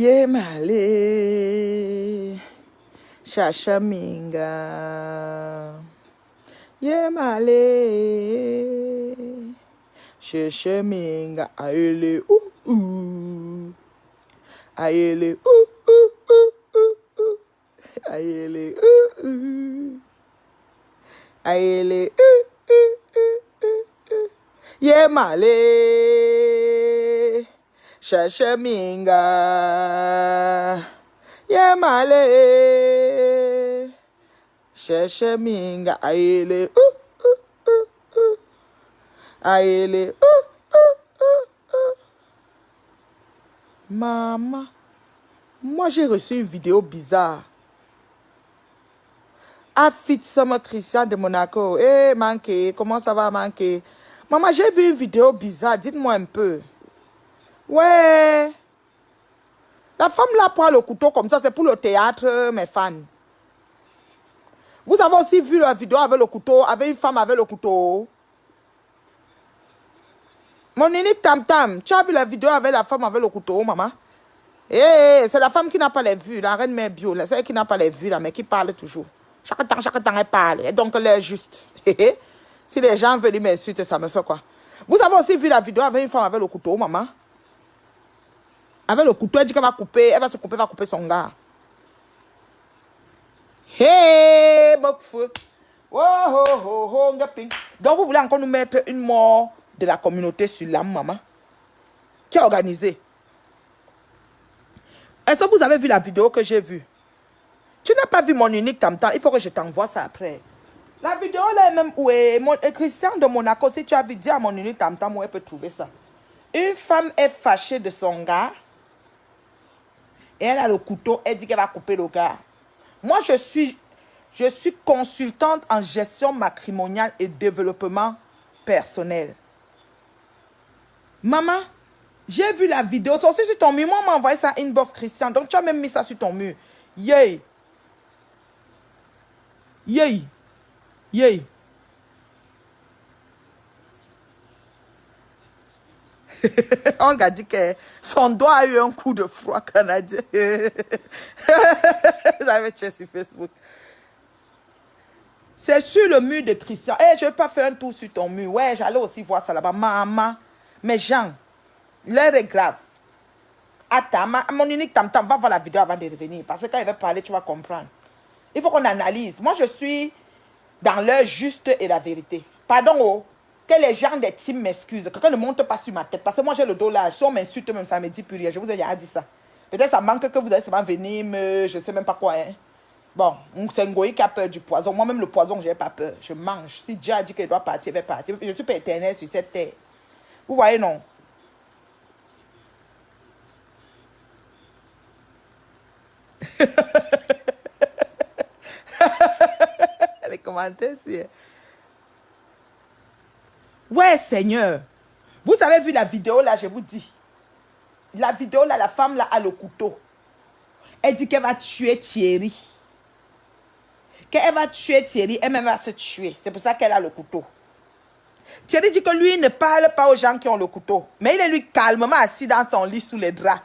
Ye male, shashaminga. Ye male, shashaminga. Aele, aele, aele, aele, Ye male, shashaminga. Ye male, shashaminga. Aele, aele, Maman, moi j'ai reçu une vidéo bizarre. Afit Summer Christian de Monaco. Eh, manqué, comment ça va, manqué? Maman, j'ai vu une vidéo bizarre, dites-moi un peu. Ouais. La femme là prend le couteau comme ça, c'est pour le théâtre, mes fans. Vous avez aussi vu la vidéo avec le couteau, avec une femme avec le couteau. Mon unique tam-tam, tu as vu la vidéo avec la femme avec le couteau, maman? Eh, c'est la femme qui n'a pas les vues, la reine mère bio, celle qui n'a pas les vues, là, mais qui parle toujours. Chaque temps, elle parle. Et donc, elle est juste. Si les gens veulent m'insulter, ça me fait quoi? Vous avez aussi vu la vidéo avec une femme avec le couteau, maman? Avec le couteau, elle dit qu'elle va couper, elle va se couper, va couper son gars. Hey, mon feu. Oh, oh, oh, oh, donc, vous voulez encore nous mettre une mort de la communauté sur l'âme, maman? Qui a organisé? Est-ce que vous avez vu la vidéo que j'ai vue? Tu n'as pas vu mon unique tam-tam, il faut que je t'envoie ça après. La vidéo là même où est Christian de Monaco, si tu as vu, dis à mon unique tam-tam où elle peut trouver ça. Une femme est fâchée de son gars. Et elle a le couteau, elle dit qu'elle va couper le gars. Moi, je suis consultante en gestion matrimoniale et développement personnel. Maman, j'ai vu la vidéo, c'est aussi sur ton mur. Moi, on m'a envoyé ça inbox Christian. Donc, tu as même mis ça sur ton mur. Yay! Yay! Yay! On a dit que son doigt a eu un coup de froid canadien. Vous avez checké sur Facebook. C'est sur le mur de Christian. Eh, je ne vais pas faire un tour sur ton mur. Ouais, j'allais aussi voir ça là-bas. Maman, mais Jean, l'heure est grave. Attends, mon unique tam-tam, va voir la vidéo avant de revenir. Parce que quand il va parler, tu vas comprendre. Il faut qu'on analyse. Moi, je suis dans l'heure juste et la vérité. Pardon, oh. Que les gens des teams m'excusent. Quelqu'un ne monte pas sur ma tête. Parce que moi, j'ai le dos là. Si on m'insulte, même ça ne me dit plus rien. Je vous ai déjà dit ça. Peut-être ça manque que vous allez seulement venir me... Je ne sais même pas quoi. Hein. Bon, c'est Ngoï qui a peur du poison. Moi-même, le poison, je n'ai pas peur. Je mange. Si Dieu a dit qu'il doit partir, il va partir. Je ne suis pas éternel sur cette terre. Vous voyez, non? Les commentaires, c'est... Ouais, Seigneur. Vous avez vu la vidéo là, je vous dis. La vidéo là, la femme là a le couteau. Elle dit qu'elle va tuer Thierry. Qu'elle va tuer Thierry, elle-même va se tuer. C'est pour ça qu'elle a le couteau. Thierry dit que lui ne parle pas aux gens qui ont le couteau. Mais il est lui calmement assis dans son lit sous les draps.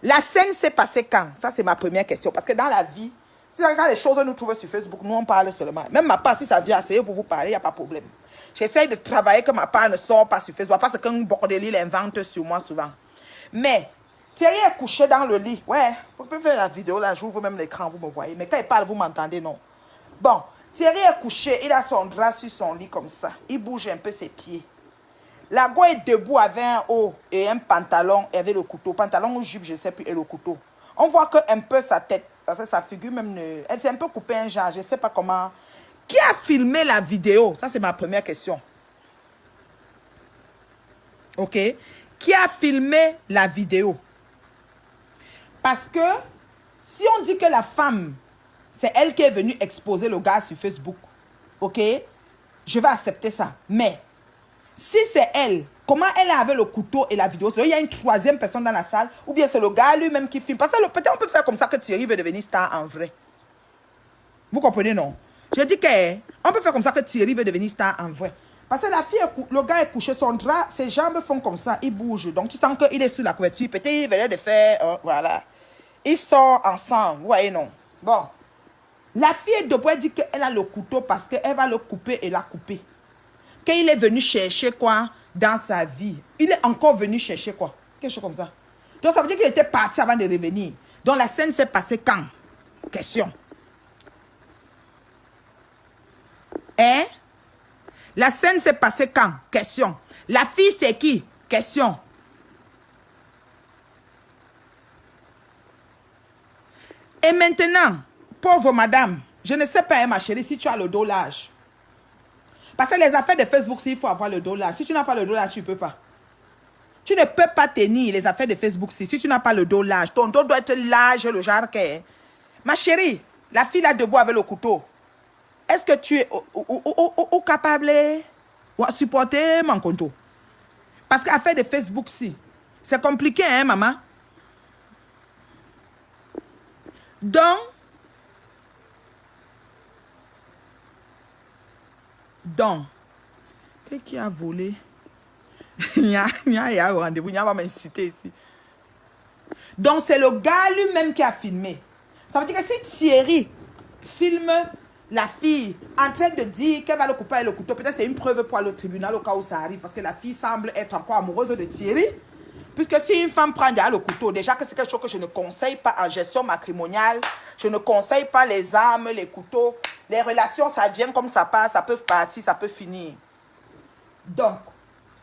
La scène s'est passée quand? Ça, c'est ma première question. Parce que dans la vie, quand les choses nous trouvent sur Facebook, nous on parle seulement. Même ma part, si ça vient, asseyez-vous, vous parlez, il n'y a pas de problème. J'essaye de travailler que ma part ne sort pas sur Facebook. Parce qu'un bordel, il invente sur moi souvent. Mais Thierry est couché dans le lit. Ouais, vous pouvez faire la vidéo là, j'ouvre même l'écran, vous me voyez. Mais quand il parle, vous m'entendez, non? Bon, Thierry est couché, il a son drap sur son lit comme ça. Il bouge un peu ses pieds. La go est debout avec un haut et un pantalon et avec le couteau. Pantalon ou jupe, je ne sais plus, et le couteau. On voit que un peu sa tête, parce que sa figure même, elle s'est un peu coupée un genre, je ne sais pas comment. Qui a filmé la vidéo? Ça, c'est ma première question. Ok? Qui a filmé la vidéo? Parce que si on dit que la femme, c'est elle qui est venue exposer le gars sur Facebook, ok? Je vais accepter ça. Mais si c'est elle, comment elle avait le couteau et la vidéo? Il y a une troisième personne dans la salle, ou bien c'est le gars lui-même qui filme. Parce que peut-être on peut faire comme ça que Thierry veut devenir star en vrai. Vous comprenez, non? Je dis qu'on peut faire comme ça que Thierry veut devenir star en vrai. Parce que la fille, le gars est couché, son drap, ses jambes font comme ça, il bouge. Donc tu sens qu'il est sous la couverture. Peut-être il venait de faire, voilà. Ils sortent ensemble. Vous voyez, non? Bon. La fille est debout, elle dit qu'elle a le couteau parce qu'elle va le couper et la couper. Qu'il est venu chercher quoi dans sa vie. Il est encore venu chercher quoi? Quelque chose comme ça. Donc ça veut dire qu'il était parti avant de revenir. Donc la scène s'est passée quand? Question. Hein? La scène s'est passée quand? Question. La fille c'est qui? Question. Et maintenant, pauvre madame, je ne sais pas, hein, ma chérie, si tu as le dos large. Parce que les affaires de Facebook, il faut avoir le dos large. Si tu n'as pas le dos large, tu ne peux pas. Tu ne peux pas tenir les affaires de Facebook si tu n'as pas le dos large. Ton dos doit être large, le genre que... Ma chérie, la fille là debout avec le couteau. Est-ce que tu es capable de supporter mon couteau? Parce qu'affaire de Facebook, si. C'est compliqué, hein, maman? Donc, qui a volé? Il y a un rendez-vous, il va m'insulter ici. Donc, c'est le gars lui-même qui a filmé. Ça veut dire que si Thierry filme la fille en train de dire qu'elle va le couper avec le couteau, peut-être c'est une preuve pour aller au tribunal au cas où ça arrive, parce que la fille semble être encore amoureuse de Thierry. Puisque si une femme prend déjà le couteau, déjà que c'est quelque chose que je ne conseille pas en gestion matrimoniale, je ne conseille pas les armes, les couteaux. Les relations, ça vient comme ça passe, ça peut partir, ça peut finir. Donc,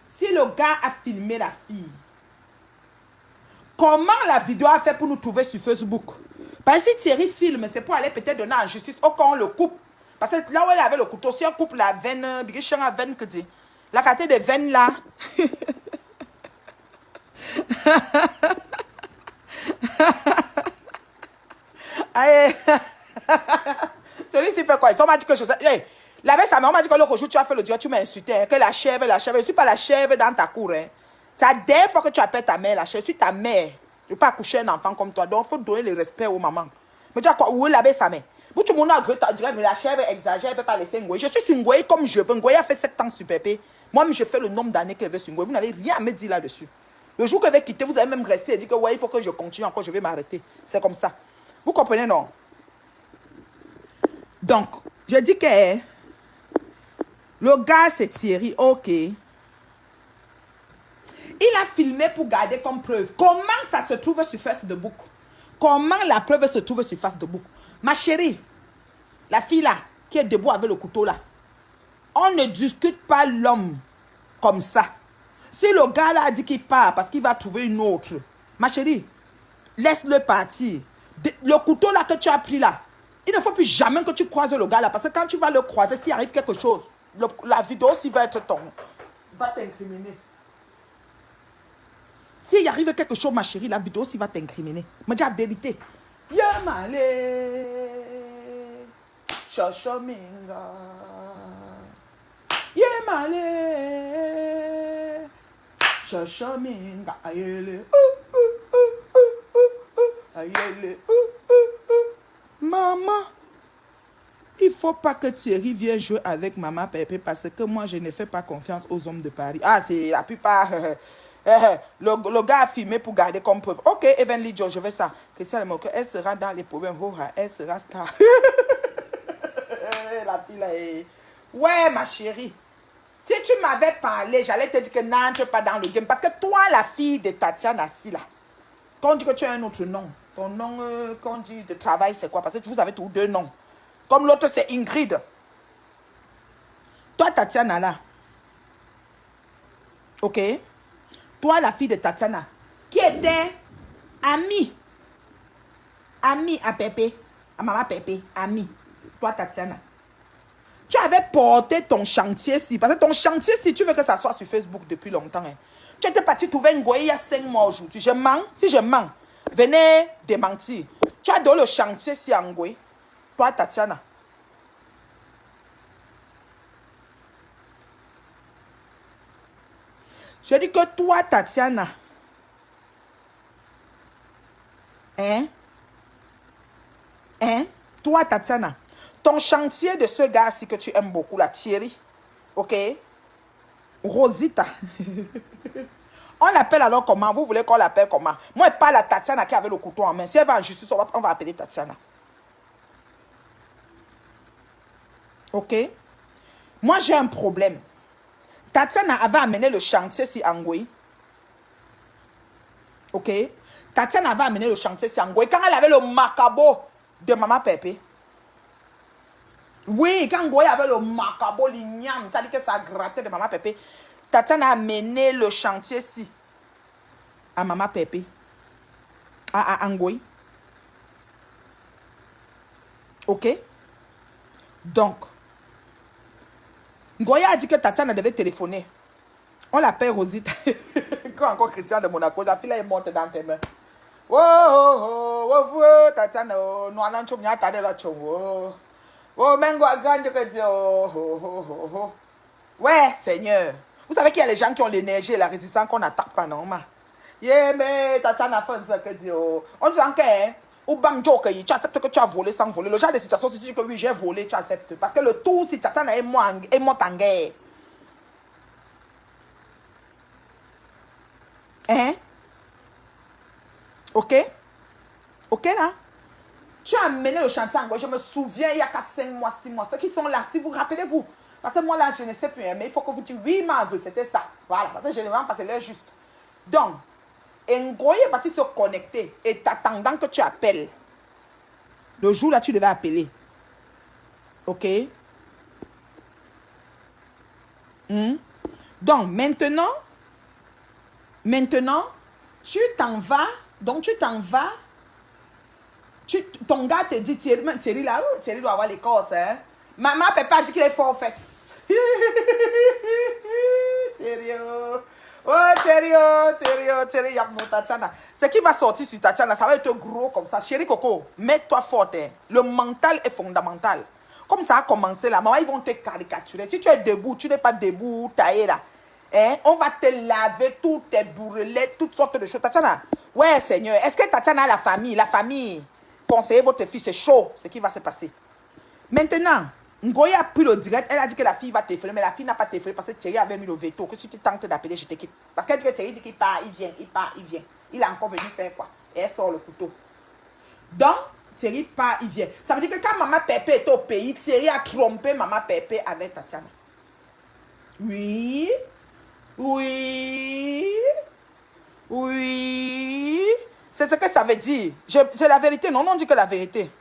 si le gars a filmé la fille, comment la vidéo a fait pour nous trouver sur Facebook? Parce que si Thierry filme, c'est pour aller peut-être donner en justice au cas où on le coupe. Parce que là où elle avait le couteau, si on coupe la veine, la quantité de veine là... Allez. Celui-ci fait quoi? Ils m'a dit que je... Hey, la veille, sa maman m'a dit que l'autre jour, tu as fait le dieu, tu m'as insulté. Hein, que la chèvre. Je ne suis pas la chèvre dans ta cour. Hein. C'est la dernière fois que tu appelles ta mère la chèvre. Je suis ta mère. Je ne peux pas accoucher un enfant comme toi. Donc, il faut donner le respect aux mamans. Mais tu as quoi? Où est la veille, sa mère? Vous, tout le monde a dit que la chèvre exagère, elle ne peut pas laisser Ngoye. Je suis sur Ngoye comme je veux. Ngoye a fait 7 ans sur Pépé. Moi, je fais le nombre d'années qu'elle veut sur Ngoye. Vous n'avez rien à me dire là-dessus. Le jour que je vais quitter, vous allez même rester et dire que ouais, il faut que je continue encore, je vais m'arrêter. C'est comme ça. Vous comprenez, non? Donc, je dis que le gars, c'est Thierry. Ok. Il a filmé pour garder comme preuve. Comment ça se trouve sur Facebook? Comment la preuve se trouve sur Facebook? Ma chérie, la fille là, qui est debout avec le couteau là, on ne discute pas l'homme comme ça. Si le gars là a dit qu'il part parce qu'il va trouver une autre, ma chérie, laisse-le partir. Le couteau là que tu as pris là, il ne faut plus jamais que tu croises le gars là. Parce que quand tu vas le croiser, s'il arrive quelque chose, la vidéo aussi va être ton... va t'incriminer. S'il arrive quelque chose, ma chérie, la vidéo aussi va t'incriminer. Me dis la vérité. Yamale. Shoshominga. Yamale. Shoshominga. Ayele. Ayele. Maman, il ne faut pas que Thierry vienne jouer avec maman Pépé parce que moi, je ne fais pas confiance aux hommes de Paris. Ah, c'est la plupart. Le gars a filmé pour garder comme preuve. Ok, Evenly Joe, je veux ça. Christiane, elle sera dans les problèmes. Elle sera star. La fille là est... Ouais, ma chérie. Si tu m'avais parlé, j'allais te dire que n'entre pas dans le game. Parce que toi, la fille de Tatiana assis là, quand on dit que tu as un autre nom, ton nom, quand on dit de travail, c'est quoi? Parce que vous avez tous deux noms. Comme l'autre, c'est Ingrid. Toi, Tatiana, là. Ok? Toi, la fille de Tatiana, qui était amie à Pépé, à maman Pépé, amie. Toi, Tatiana. Tu avais porté ton chantier-ci. Parce que ton chantier-ci, tu veux que ça soit sur Facebook depuis longtemps. Hein. Tu étais parti trouver une Ngoye il y a 5 mois aujourd'hui. Je mens. Si je mens, venez démentir. Tu as donné le chantier-ci à Ngoye. Toi, Tatiana. Je dis que toi, Tatiana. Hein? Toi, Tatiana. Ton chantier de ce gars-ci que tu aimes beaucoup, la Thierry. Ok? Rosita. On l'appelle alors comment? Vous voulez qu'on l'appelle comment? Moi, je parle à Tatiana qui avait le couteau en main. Si elle va en justice, on va appeler Tatiana. Ok? Moi, j'ai un problème. Tatiana avait amené le chantier sur Angoui. Ok? Tatiana avait amené le chantier sur Angoui. Quand elle avait le macabo de Maman Pépé. Oui, quand Angoui avait le macabo, l'igname, ça dit que ça grattait de Maman Pépé. Tatiana a amené le chantier si à Maman Pépé. À Angoui. Ok? Donc, Ngoya a dit que Tatiana devait téléphoner. On l'appelle Rosita. Quand encore Christian de Monaco, la fille est morte dans tes mains. Oh, oh, oh, oh, Tatiana, nous allons te dire, t'as de la chongo. Oh, Mengo a grandi que Dieu. Oh, oh, oh, oh. Ouais, Seigneur. Vous savez qu'il y a les gens qui ont l'énergie et la résistance qu'on n'attaque pas, non, ma? Yeah, mais Tatiana fait ça que Dieu. On dit encore, hein? Ou banjo que tu acceptes que tu as volé sans voler. Le genre de situation, si tu dis que oui, j'ai volé, tu acceptes. Parce que le tout, si Tatiana est moi en guerre. Hein? Ok? Ok là? Tu as amené le chantier en Angoui. Je me souviens, il y a 4, 5 mois, 6 mois. Ceux qui sont là, si vous rappelez-vous. Parce que moi là, je ne sais plus. Mais il faut que vous dites, oui, ma vue, c'était ça. Voilà. Parce que généralement, parce que c'est juste. Donc, Ngoye est parti se connecter. Et t'attendant que tu appelles. Le jour là, tu devais appeler. Ok? Donc, maintenant, tu t'en vas. Donc, tu t'en vas. Ton gars te dit, Thierry là, Thierry doit avoir les corses, hein. Maman peut pas dire qu'il est fort aux fesses. Thierry, oh, Thierry, Yabno Tatiana. Ce qui va sortir sur Tatiana, ça va être gros comme ça. Chérie Coco, mets-toi forte. Hein. Le mental est fondamental. Comme ça a commencé là, maman, ils vont te caricaturer. Si tu es debout, tu n'es pas debout, taillé là. Hein? On va te laver toutes tes bourrelets, toutes sortes de choses. Tatiana, ouais, Seigneur, est-ce que Tatiana a la famille? La famille, conseillez votre fille, c'est chaud ce qui va se passer. Maintenant, Ngoya a pris le direct, elle a dit que la fille va téléphoner, mais la fille n'a pas téléphoné parce que Thierry avait mis le veto, que si tu tentes d'appeler, je te quitte. Parce qu'elle dit que Thierry dit qu'il part, il vient, il part, il vient. Il est encore venu faire quoi? Et elle sort le couteau. Donc, Thierry part, il vient. Ça veut dire que quand Maman Pépé était au pays, Thierry a trompé Maman Pépé avec Tatiana. Oui. Oui. Oui. C'est ce que ça veut dire. C'est la vérité. Non, on dit que la vérité.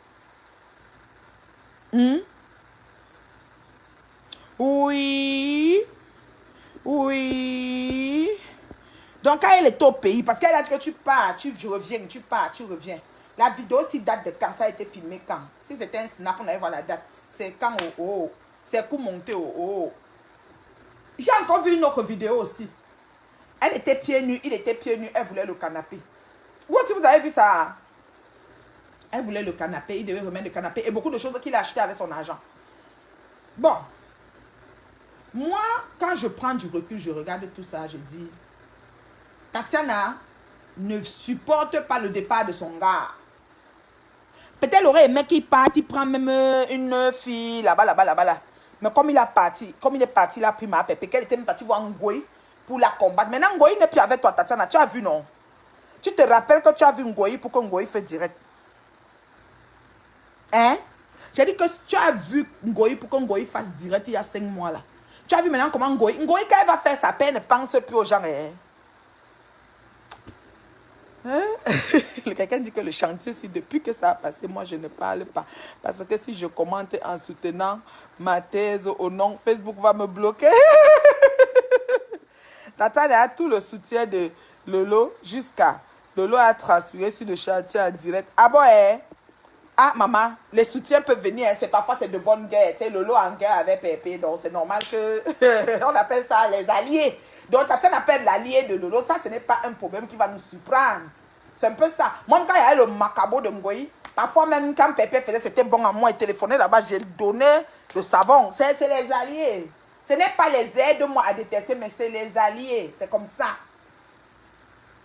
Oui. Oui. Donc, quand elle est au pays, parce qu'elle a dit que tu pars, tu reviens, tu pars, tu reviens. La vidéo aussi date de quand ça a été filmé quand. Si c'était un snap, on allait voir la date. C'est quand au haut. C'est coup monté au haut. J'ai encore vu une autre vidéo aussi. Elle était pieds nus, il était pieds nus, elle voulait le canapé. Vous aussi, vous avez vu ça? Elle voulait le canapé, il devait remettre le canapé et beaucoup de choses qu'il a acheté avec son argent. Bon. Moi, quand je prends du recul, je regarde tout ça, je dis, Tatiana ne supporte pas le départ de son gars. Peut-être il aurait aimé qu'il parte, il prend même une fille là-bas. Mais comme il est parti, il a pris ma pépé, qu'elle était même partie voir Ngoyi pour la combattre. Maintenant, Ngoyi n'est plus avec toi, Tatiana. Tu as vu, non? Tu te rappelles que tu as vu Ngoyi pour que Ngoyi fasse direct. Hein? J'ai dit que tu as vu Ngoyi pour que Ngoyi fasse direct il y a 5 mois là. Tu as vu maintenant comment Ngoyi, quand elle va faire sa peine, ne pense plus aux gens. Hein? Quelqu'un dit que le chantier, si depuis que ça a passé, moi je ne parle pas. Parce que si je commente en soutenant ma thèse au nom, Facebook va me bloquer. Tatiana a tout le soutien de Lolo jusqu'à Lolo a transféré sur le chantier en direct. Ah bon, hein? Ah maman, les soutiens peuvent venir, hein. Parfois c'est de bonnes guerres. Tu sais, Lolo en guerre avec Pépé, donc c'est normal que on appelle ça les alliés. Donc Tatiana appelle l'allié de Lolo. Ça, ce n'est pas un problème qui va nous surprendre. C'est un peu ça. Moi, quand il y a le macabo de Ngoyi, parfois même quand Pépé faisait, c'était bon à moi, il téléphonait là-bas, je lui donnais le savon. C'est les alliés. Ce n'est pas les aides-moi à détester, mais c'est les alliés. C'est comme ça.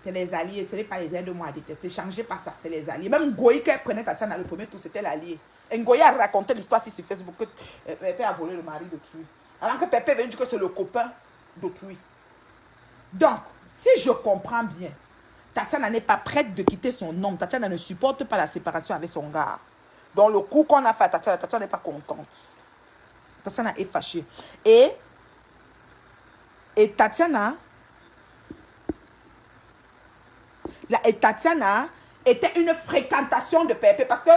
C'est les alliés, ce n'est pas les aides-moi à détester. Changez pas ça, c'est les alliés. Même Ngoyi, quand elle prenait Tatiana le premier tour, c'était l'allié. Et Ngoyi a raconté l'histoire sur Facebook que Pépé a volé le mari d'autrui. Alors que Pépé veut dire que c'est le copain d'autrui. Donc, Si je comprends bien, Tatiana n'est pas prête de quitter son homme. Tatiana ne supporte pas la séparation avec son gars. Dans le coup qu'on a fait à Tatiana, Tatiana n'est pas contente. Tatiana est fâchée. Et Tatiana, et Tatiana était une fréquentation de Pépé. Parce que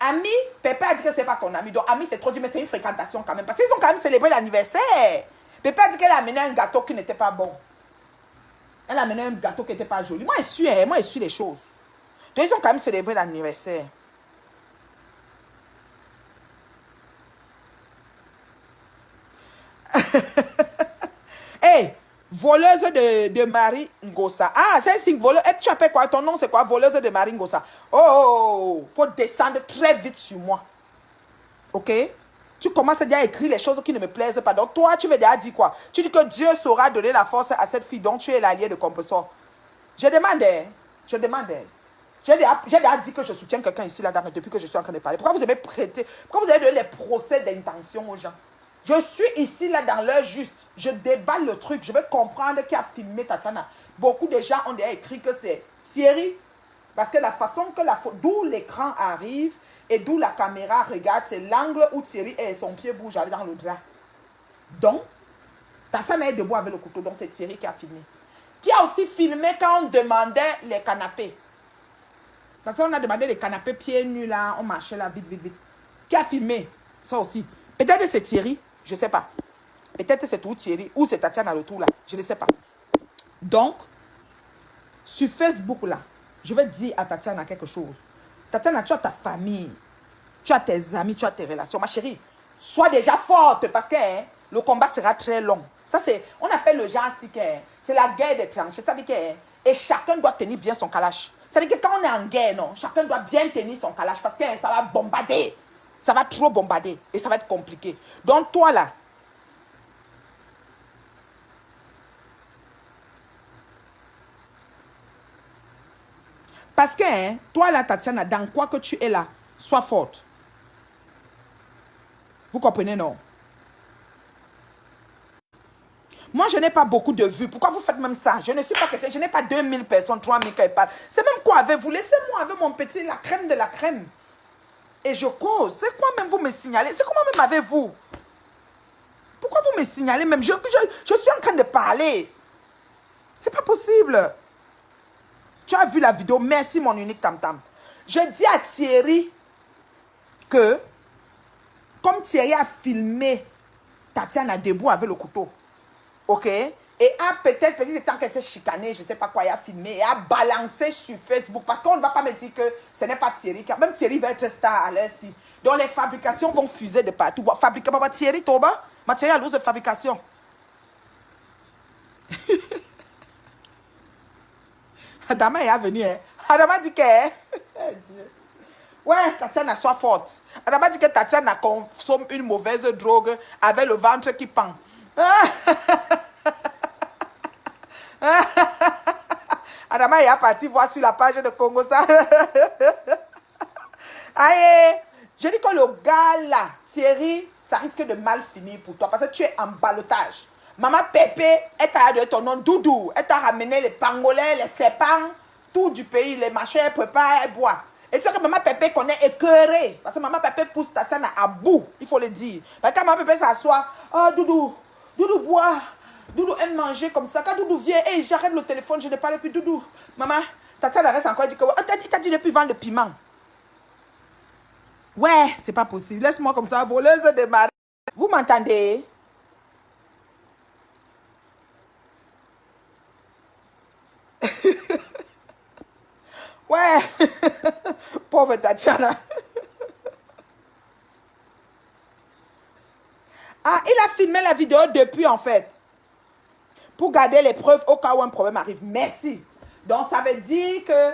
Ami, Pépé a dit que c'est pas son ami. Donc Ami, c'est trop dit, mais c'est une fréquentation quand même. Parce qu'ils ont quand même célébré l'anniversaire. Pépé a dit qu'elle a amené un gâteau qui n'était pas bon. Elle a amené un gâteau qui n'était pas joli. Moi, je suis les choses. Donc, ils ont quand même célébré l'anniversaire. Hey, voleuse de Marie Ngossa. Ah, c'est un signe voleuse. Tu appelles quoi? Ton nom, c'est quoi? Voleuse de Marie Ngossa. Oh, faut descendre très vite sur moi. Ok? Tu commences déjà à écrire les choses qui ne me plaisent pas. Donc, toi, tu veux déjà dire quoi? Tu dis que Dieu saura donner la force à cette fille dont tu es l'allié de Compressor. Je demandais. J'ai déjà dit que je soutiens quelqu'un ici, là, depuis que je suis en train de parler. Pourquoi vous avez prêté? Pourquoi vous avez donné les procès d'intention aux gens? Je suis ici, là, dans l'heure juste. Je déballe le truc. Je veux comprendre qui a filmé Tatiana. Beaucoup de gens ont déjà écrit que c'est Thierry. Parce que la façon que d'où l'écran arrive et d'où la caméra regarde, c'est l'angle où Thierry et son pied bouge dans le drap. Donc, Tatiana est debout avec le couteau. Donc, c'est Thierry qui a filmé. Qui a aussi filmé quand on demandait les canapés. Parce qu'on a demandé les canapés pieds nus là, on marchait là, vite, vite, vite. Qui a filmé? Ça aussi. Peut-être c'est Thierry, je ne sais pas. Peut-être c'est tout Thierry, ou c'est Tatiana le tout là, je ne sais pas. Donc, sur Facebook là, je vais dire à Tatiana quelque chose. Tatiana, tu as ta famille, tu as tes amis, tu as tes relations. Ma chérie, sois déjà forte parce que le combat sera très long. Ça, c'est, on appelle le genre ainsi que c'est la guerre des tranchées. C'est-à-dire que et chacun doit tenir bien son calage. C'est-à-dire que quand on est en guerre, non, chacun doit bien tenir son calage parce que ça va bombarder. Ça va trop bombarder et ça va être compliqué. Donc, toi là, parce que toi là, Tatiana, dans quoi que tu es là, sois forte. Vous comprenez, non? Moi, je n'ai pas beaucoup de vues. Pourquoi vous faites même ça? Je ne suis pas quelqu'un, je n'ai pas 2000 personnes, 3000 qui parlent. C'est même quoi avec vous? Laissez-moi avec mon petit, la crème de la crème. Et je cause. C'est quoi même vous me signalez? C'est comment même avec vous? Pourquoi vous me signalez même? Je suis en train de parler. C'est pas possible. Tu as vu la vidéo? Merci mon unique tam-tam. Je dis à Thierry que, comme Thierry a filmé Tatiana debout avec le couteau, ok? Et a peut-être, c'est tant qu'elle s'est chicanée, je ne sais pas quoi, il a filmé et a balancé sur Facebook. Parce qu'on ne va pas me dire que ce n'est pas Thierry. Car même Thierry va être star à l'heure-ci. Donc les fabrications vont fuser de partout. Papa Thierry, Toba, matériel à de fabrication. Adama est venu. Hein? Adama dit que... Ouais, Tatiana, sois forte. Adama dit que Tatiana consomme une mauvaise drogue avec le ventre qui pend. Adama est parti voir sur la page de Congo ça. Aïe, je dis que le gars là, Thierry, ça risque de mal finir pour toi parce que tu es en ballottage. Maman Pépé, elle t'a donné ton nom Doudou. Elle t'a ramené les pangolins, les serpents, tout du pays, les machins, elle prépare, elle boit. Et tu sais que maman Pépé connaît écœuré. Parce que maman Pépé pousse Tatiana à bout, il faut le dire. Parce que quand maman Pépé s'assoit, oh Doudou, Doudou boit. Doudou aime manger comme ça. Quand Doudou vient, hey, j'arrête le téléphone, je ne parle plus. Doudou, maman, Tatiana reste encore, elle dit que il t'a dit depuis vendre le piment. Ouais, c'est pas possible. Laisse-moi comme ça, voleuse de Marie. Vous m'entendez? Ouais. Pauvre Tatiana. Ah, il a filmé la vidéo depuis en fait. Pour garder les preuves au cas où un problème arrive. Merci. Donc ça veut dire que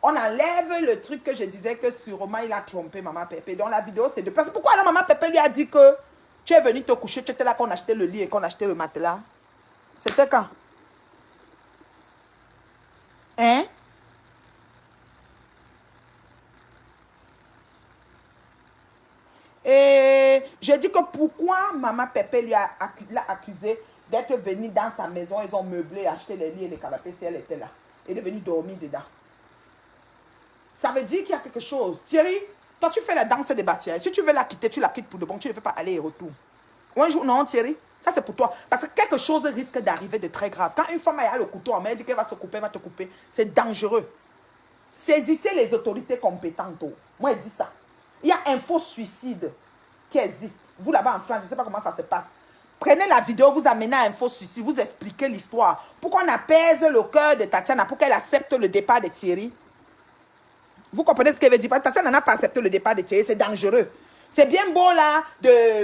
on enlève le truc que je disais que sûrement il a trompé maman Pépé. Donc la vidéo c'est de... Parce que pourquoi la maman Pépé lui a dit que tu es venu te coucher, tu étais là qu'on achetait le lit et qu'on achetait le matelas. C'était quand? Hein? Et je dis que pourquoi maman Pépé l'a accusé d'être venue dans sa maison, ils ont meublé, acheté les lits et les canapés si elle était là. Elle est venue dormir dedans. Ça veut dire qu'il y a quelque chose. Thierry, toi tu fais la danse des bâtiments. Si tu veux la quitter, tu la quittes pour de bon. Tu ne fais pas aller et retour. Ou un jour, non Thierry, ça c'est pour toi. Parce que quelque chose risque d'arriver de très grave. Quand une femme a le couteau en main, elle dit qu'elle va se couper, elle va te couper. C'est dangereux. Saisissez les autorités compétentes. Moi, elle dit ça. Il y a un faux suicide qui existe. Vous là-bas en France, je ne sais pas comment ça se passe. Prenez la vidéo, vous amenez à un faux suicide, vous expliquez l'histoire. Pourquoi on apaise le cœur de Tatiana pour qu'elle accepte le départ de Thierry. Vous comprenez ce qu'elle veut dire? Tatiana n'a pas accepté le départ de Thierry, c'est dangereux. C'est bien beau là,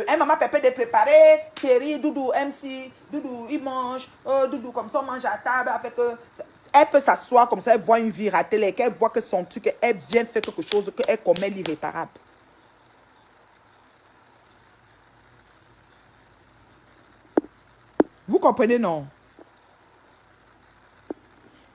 un maman pépé de préparer, Thierry, Doudou, MC, Doudou, il mange, Doudou, comme ça on mange à table avec... elle peut s'asseoir comme ça, elle voit une vie ratée, qu'elle voit que son truc, elle vient faire quelque chose, qu'elle commet l'irréparable. Vous comprenez, non?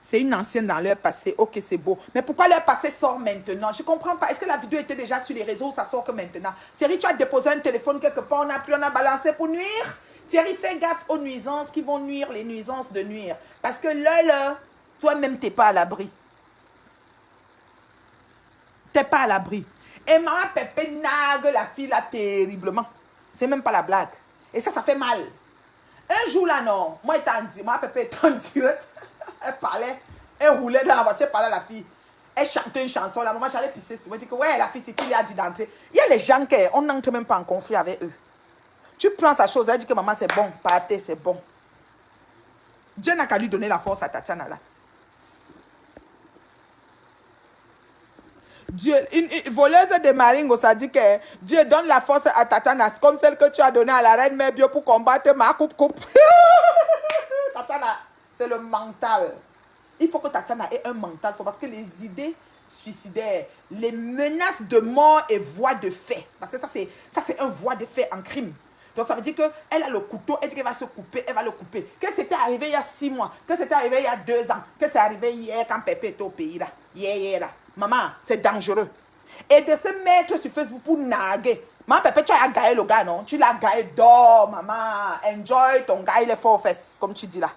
C'est une ancienne dans leur passé. Ok, c'est beau. Mais pourquoi leur passé sort maintenant? Je ne comprends pas. Est-ce que la vidéo était déjà sur les réseaux ou ça sort que maintenant? Thierry, tu as déposé un téléphone quelque part, on a balancé pour nuire. Thierry, fais gaffe aux nuisances qui vont nuire, les nuisances de nuire. Parce que là, toi-même, tu n'es pas à l'abri. Tu n'es pas à l'abri. Et maman Pépé nague la fille là terriblement. C'est même pas la blague. Et ça fait mal. Un jour là, non. Moi, maman Pépé était en direct. Elle parlait, elle roulait dans la voiture, elle parlait à la fille. Elle chantait une chanson, la maman j'allais pisser sur moi. Elle dit que ouais, la fille, c'est qui lui a dit d'entrer. Il y a les gens qui, on n'entre même pas en conflit avec eux. Tu prends sa chose, elle dit que maman c'est bon, partez, c'est bon. Dieu n'a qu'à lui donner la force à Tatiana là. Dieu, une voleuse de Maringo, ça dit que Dieu donne la force à Tatiana, comme celle que tu as donnée à la reine Mère Bio pour combattre ma coupe. Tatiana, c'est le mental. Il faut que Tatiana ait un mental fort parce que les idées suicidaires, les menaces de mort et voies de fait, parce que ça c'est un voie de fait en crime. Donc ça veut dire qu'elle a le couteau, elle dit qu'elle va se couper, elle va le couper. Que c'était arrivé il y a 6 mois, que c'était arrivé il y a 2 ans, que c'est arrivé hier quand Pépé était au pays là. Hier là. Maman, c'est dangereux. Et de se mettre sur Facebook pour naguer. Maman Pépé, tu as gagné le gars, non? Tu l'as gagné, dors, maman. Enjoy ton gars, il est fort aux fesses, comme tu dis là.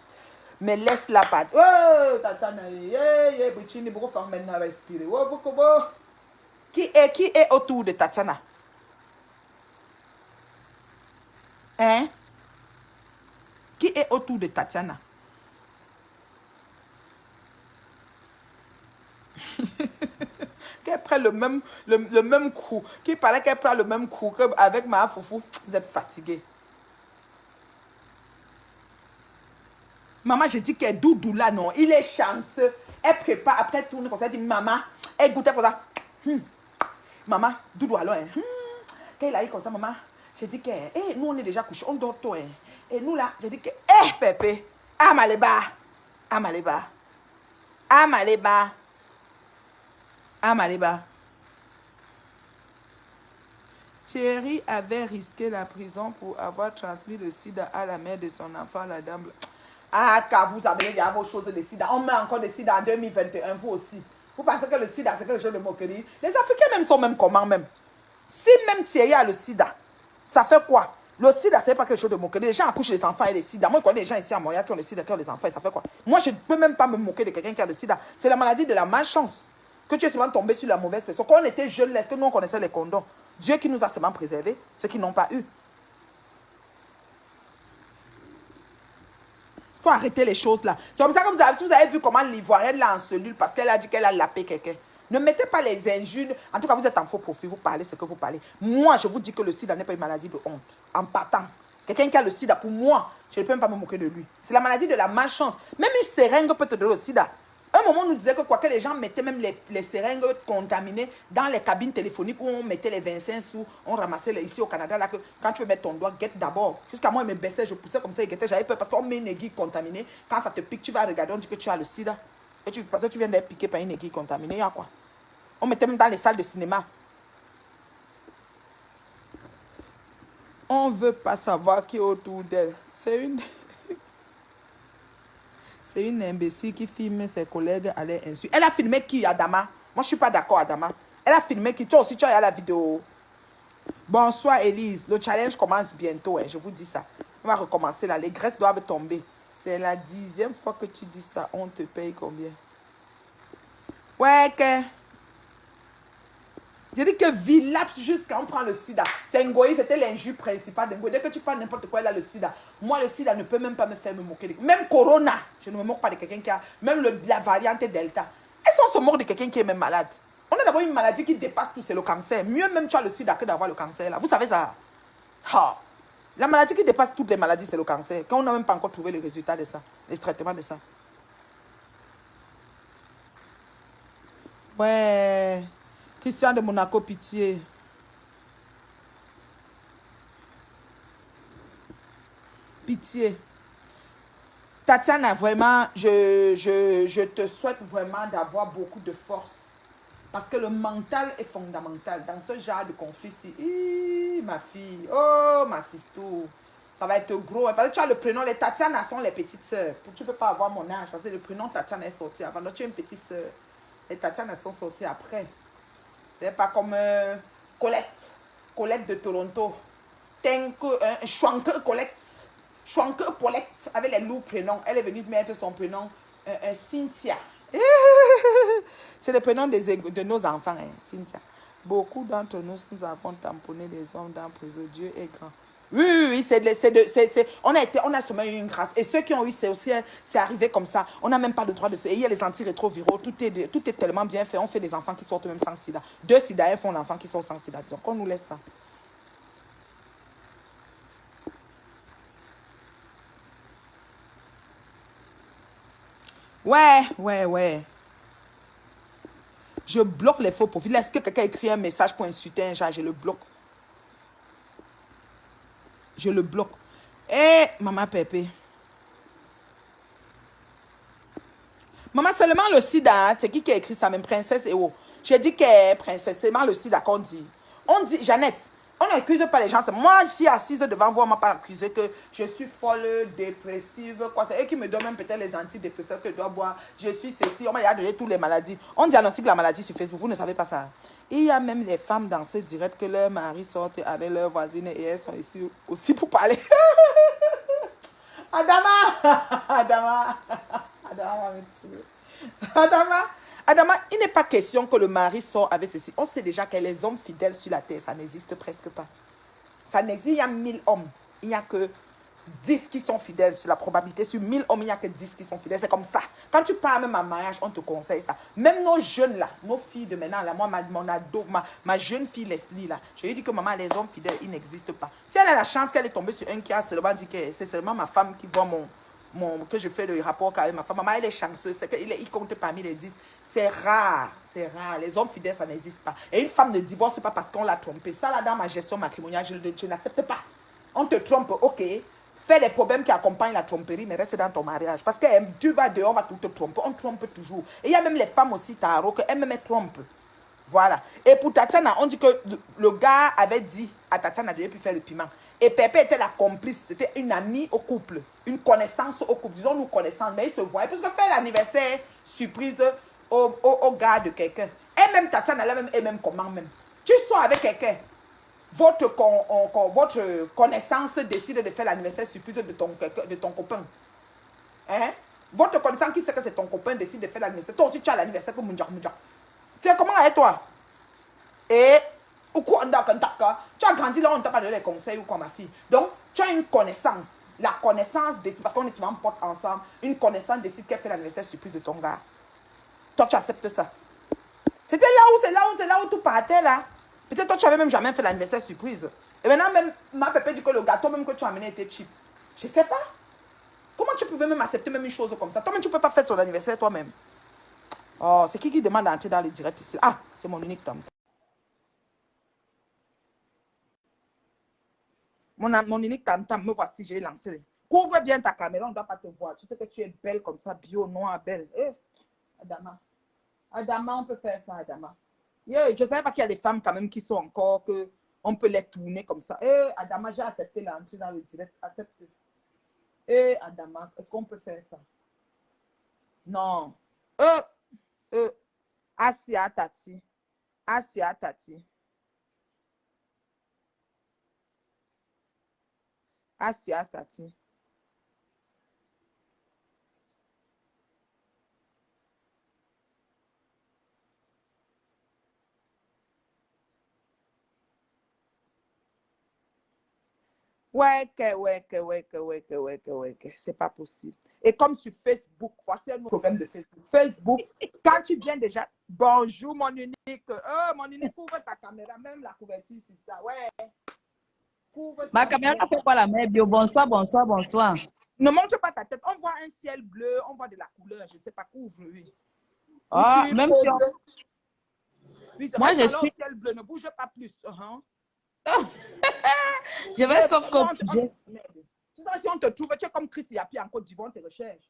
Mais laisse-la pas. Oh, Tatiana, Brittini, beaucoup de femmes maintenant respirer. Qui est autour de Tatiana? Hein? Qui est autour de Tatiana? Qu'elle prenne le même coup. Qui paraît qu'elle prend le même coup qu'avec ma foufou. Vous êtes fatigué. Maman, je dis qu'elle Doudou là, non. Il est chanceux. Elle prépare, après elle tourne comme ça, elle dit, maman, elle goûtait comme ça. Maman, Doudou alors, hein. Quand il a eu comme ça, maman, j'ai dit que, nous on est déjà couchés, on dort tôt, hein. Et nous là, j'ai dit que, Pépé, Amaleba, Amaleba, Amaleba, Amaleba. Thierry avait risqué la prison pour avoir transmis le sida à la mère de son enfant, la dame. Ah, car vous avez déjà vos choses de sida. On met encore des sida en 2021, vous aussi. Vous pensez que le sida, c'est quelque chose de moquerie? Les Africains même sont même comment même? Si même Thierry a le sida, ça fait quoi? Le sida, c'est pas quelque chose de moquerie. Les gens accouchent les enfants et les sida. Moi, je connais des gens ici à Montréal qui ont le sida, qui ont les enfants, et ça fait quoi? Moi, je ne peux même pas me moquer de quelqu'un qui a le sida. C'est la maladie de la malchance. Que tu es seulement tombé sur la mauvaise personne. Quand on était jeunes, est-ce que nous, on connaissait les condoms? Dieu qui nous a seulement préservés, ceux qui n'ont pas eu. Il faut arrêter les choses là. C'est comme ça que vous avez vu comment l'Ivoirienne l'a en cellule parce qu'elle a dit qu'elle a lapé quelqu'un. Ne mettez pas les injures. En tout cas, vous êtes en faux profil. Vous parlez ce que vous parlez. Moi, je vous dis que le sida n'est pas une maladie de honte. En partant. Quelqu'un qui a le sida, pour moi, je ne peux même pas me moquer de lui. C'est la maladie de la malchance. Même une seringue peut te donner le sida. Un moment, on nous disait que quoi que les gens mettaient même les seringues contaminées dans les cabines téléphoniques où on mettait les 25 sous, on ramassait ici au Canada, là, que quand tu veux mettre ton doigt, guette d'abord. Jusqu'à moi, je me baissais, je poussais comme ça et guettais. J'avais peur parce qu'on met une aiguille contaminée. Quand ça te pique, tu vas regarder, on dit que tu as le sida. Et parce que tu viens d'être piqué par une aiguille contaminée, il y a quoi? On mettait même dans les salles de cinéma. On ne veut pas savoir qui est autour d'elle. C'est une... C'est une imbécile qui filme ses collègues à leur insu. Elle a filmé qui, Adama? Moi, je ne suis pas d'accord, Adama. Elle a filmé qui? Toi aussi, tu as la vidéo. Bonsoir, Elise. Le challenge commence bientôt, hein, je vous dis ça. On va recommencer là. Les graisses doivent tomber. C'est la 10e fois que tu dis ça. On te paye combien? Ouais, que... Je dis que Vilapse, jusqu'à on prend le sida. C'est Ngoï, c'était l'injure principale de Ngoï. Dès que tu parles n'importe quoi, il a le sida. Moi, le sida ne peut même pas me faire me moquer. Même Corona, je ne me moque pas de quelqu'un qui a... Même la variante Delta. Est-ce qu'on se moque de quelqu'un qui est même malade? On a d'abord une maladie qui dépasse tout, c'est le cancer. Mieux même tu as le sida que d'avoir le cancer là. Vous savez ça? Ha. La maladie qui dépasse toutes les maladies, c'est le cancer. Quand on n'a même pas encore trouvé les résultats de ça, les traitements de ça. Ouais. Christian de Monaco, pitié. Pitié. Tatiana, vraiment, je te souhaite vraiment d'avoir beaucoup de force. Parce que le mental est fondamental. Dans ce genre de conflit-ci, ma fille, oh, ma sister, ça va être gros. Parce que tu as le prénom, les Tatiana sont les petites sœurs. Tu ne peux pas avoir mon âge parce que le prénom Tatiana est sorti avant. Donc tu es une petite sœur. Les Tatiana sont sorties après. C'est pas comme Colette. Colette de Toronto. Schwanke Colette. Schwanke Paulette avec les lourds prénoms. Elle est venue mettre son prénom Cynthia. C'est le prénom de nos enfants, hein, Cynthia. Beaucoup d'entre nous avons tamponné les hommes dans la prison. Dieu est grand. Oui, on a seulement eu une grâce. Et ceux qui ont eu, c'est aussi, c'est arrivé comme ça. On n'a même pas le droit de se... Et il y a les antirétroviraux, tout est tellement bien fait. On fait des enfants qui sortent même sans sida. 2 sida font l'enfant qui sort sans sida. Donc on nous laisse ça. Ouais. Je bloque les faux profils. Est-ce que quelqu'un écrit un message pour insulter un genre? Je le bloque. Je le bloque. Eh, maman Pépé. Maman, seulement le sida, hein? C'est qui a écrit ça, même princesse et oh. J'ai dit qu'elle est princesse, c'est seulement le sida qu'on dit. On dit, Jeannette, on n'accuse pas les gens. Moi, je suis assise devant vous, on ne m'a pas accusé que je suis folle, dépressive, quoi. C'est eux qui me donnent même peut-être les antidépresseurs que je dois boire. Je suis ceci, on m'a donné toutes les maladies. On diagnostique la maladie sur Facebook, vous ne savez pas ça. Il y a même les femmes dans ce direct que leur mari sortent avec leur voisine et elles sont ici aussi pour parler. Adama va me tuer. Adama, il n'est pas question que le mari sort avec ceci. On sait déjà que les hommes fidèles sur la terre, ça n'existe presque pas. Ça n'existe, il y a 1000 hommes. Il n'y a que 10 qui sont fidèles. Sur la probabilité, sur 1000 hommes, il n'y a que 10 qui sont fidèles. C'est comme ça. Quand tu pars même à mariage, on te conseille ça. Même nos jeunes là, nos filles de maintenant, là, moi, ma jeune fille Leslie là, je lui ai dit que maman, les hommes fidèles, ils n'existent pas. Si elle a la chance qu'elle est tombée sur un qui a seulement dit que c'est seulement ma femme qui voit que je fais le rapport avec ma femme. Maman, elle est chanceuse. C'est qu'il compte parmi les 10. C'est rare. C'est rare. Les hommes fidèles, ça n'existe pas. Et une femme ne divorce pas parce qu'on l'a trompée. Ça, là, dans ma gestion matrimoniale, je n'accepte pas. On te trompe, ok. Fais les problèmes qui accompagnent la tromperie, mais reste dans ton mariage. Parce que tu vas dehors, on va tout te tromper. On trompe toujours. Et il y a même les femmes aussi, tarot, qu'elles-mêmes trompent. Voilà. Et pour Tatiana, on dit que le gars avait dit à Tatiana de ne plus faire le piment. Et Pépé était la complice. C'était une amie au couple. Une connaissance au couple. Disons-nous connaissance. Mais ils se voyaient. Parce que faire l'anniversaire surprise au gars de quelqu'un. Et même Tatiana, elle-même comment même. Tu sors avec quelqu'un. Votre connaissance décide de faire l'anniversaire surprise de ton copain. Hein? Votre connaissance qui sait que c'est ton copain décide de faire l'anniversaire. Toi aussi, tu as l'anniversaire pour Mounjak. Tu sais comment est toi? Et tu as grandi là, on ne t'a pas donné les conseils ou quoi, ma fille. Donc, tu as une connaissance. La connaissance décide, parce qu'on est souvent potes ensemble, une connaissance décide qu'elle fait l'anniversaire surprise de ton gars. Toi, tu acceptes ça. C'est là où tout partait là. Peut-être toi, tu n'avais même jamais fait l'anniversaire surprise. Et maintenant, même, ma pépé dit que le gâteau même que tu as amené était cheap. Je ne sais pas. Comment tu pouvais même accepter même une chose comme ça? Toi-même, tu ne peux pas faire ton anniversaire toi-même. Oh, c'est qui demande d'entrer dans les directs ici? Ah, c'est mon unique tam. Mon unique tam-tam, me voici, j'ai lancé. Couvre bien ta caméra, on ne doit pas te voir. Tu sais que tu es belle comme ça, bio, noire, belle. Adama. Adama, on peut faire ça, Adama. Je ne savais pas qu'il y a des femmes quand même qui sont encore, que on peut les tourner comme ça. Adama, j'ai accepté l'entrée dans le direct. Accepte. Adama, est-ce qu'on peut faire ça? Non. Asia Tati. Asia Tati. Asia Stati. C'est pas possible. Et comme sur Facebook, voici un problème de Facebook. Facebook, quand tu viens déjà, bonjour mon unique. Oh, mon unique, couvre ta caméra, même la couverture, c'est ça. Ouais. Couvre Ma ça. caméra fait quoi la mère bio? Bonsoir, bonsoir, bonsoir. Ne montre pas ta tête. On voit un ciel bleu, on voit de la couleur. Je ne sais pas, couvre, oui. Ah, même si on... Oui, Moi, je alors, suis... ciel bleu, ne bouge pas plus. Je vais sauf que... Si on te trouve, tu es comme Chris Yapi en Côte d'Ivoire, on te recherche.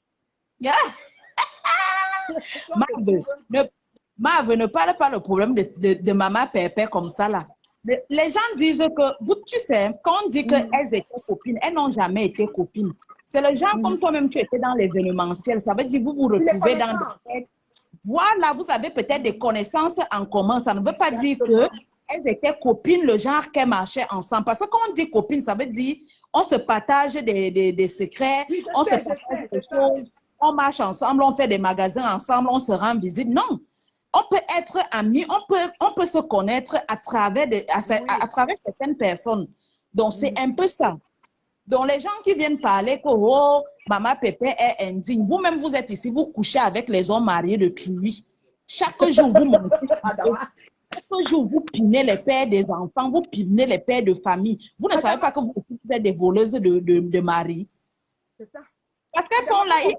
Marve, ne parle pas le problème de maman Pépé comme ça là. Les gens disent que, tu sais, quand on dit qu'elles étaient copines, elles n'ont jamais été copines. C'est le genre comme toi-même, tu étais dans l'événementiel. Ça veut dire que vous vous retrouvez dans des... Voilà, vous avez peut-être des connaissances en commun. Ça ne veut pas dire qu'elles étaient copines, le genre qu'elles marchaient ensemble. Parce que quand on dit copines, ça veut dire on se partage des secrets, on se partage des choses, on marche ensemble, on fait des magasins ensemble, on se rend visite. Non. On peut être amis, on peut se connaître à travers, à travers certaines personnes. Donc, c'est un peu ça. Donc, les gens qui viennent parler que oh, Maman Pépé est indigne, vous-même, vous êtes ici, vous couchez avec les hommes mariés de Truy. Chaque jour, vous mentez. Chaque jour, vous pinez les pères des enfants, vous pinez les pères de famille. Vous ne savez pas que vous êtes des voleuses de mari. C'est ça. Parce qu'elles sont là, elles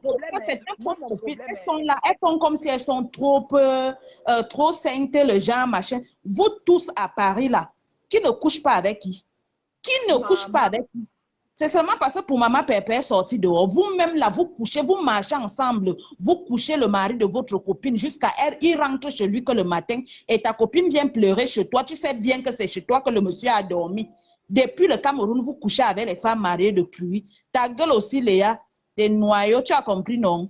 sont là, elles font comme si elles sont trop saintes, le genre, machin. Vous tous à Paris, là, qui ne couche pas avec qui? Qui ne couche pas avec qui? C'est seulement parce que pour Maman Pépé est sortie dehors. Vous-même, là, vous couchez, vous marchez ensemble. Vous couchez le mari de votre copine jusqu'à elle, il rentre chez lui que le matin et ta copine vient pleurer chez toi. Tu sais bien que c'est chez toi que le monsieur a dormi. Depuis le Cameroun, vous couchez avec les femmes mariées de pluie. Ta gueule aussi, Léa. Des noyaux, tu as compris, non?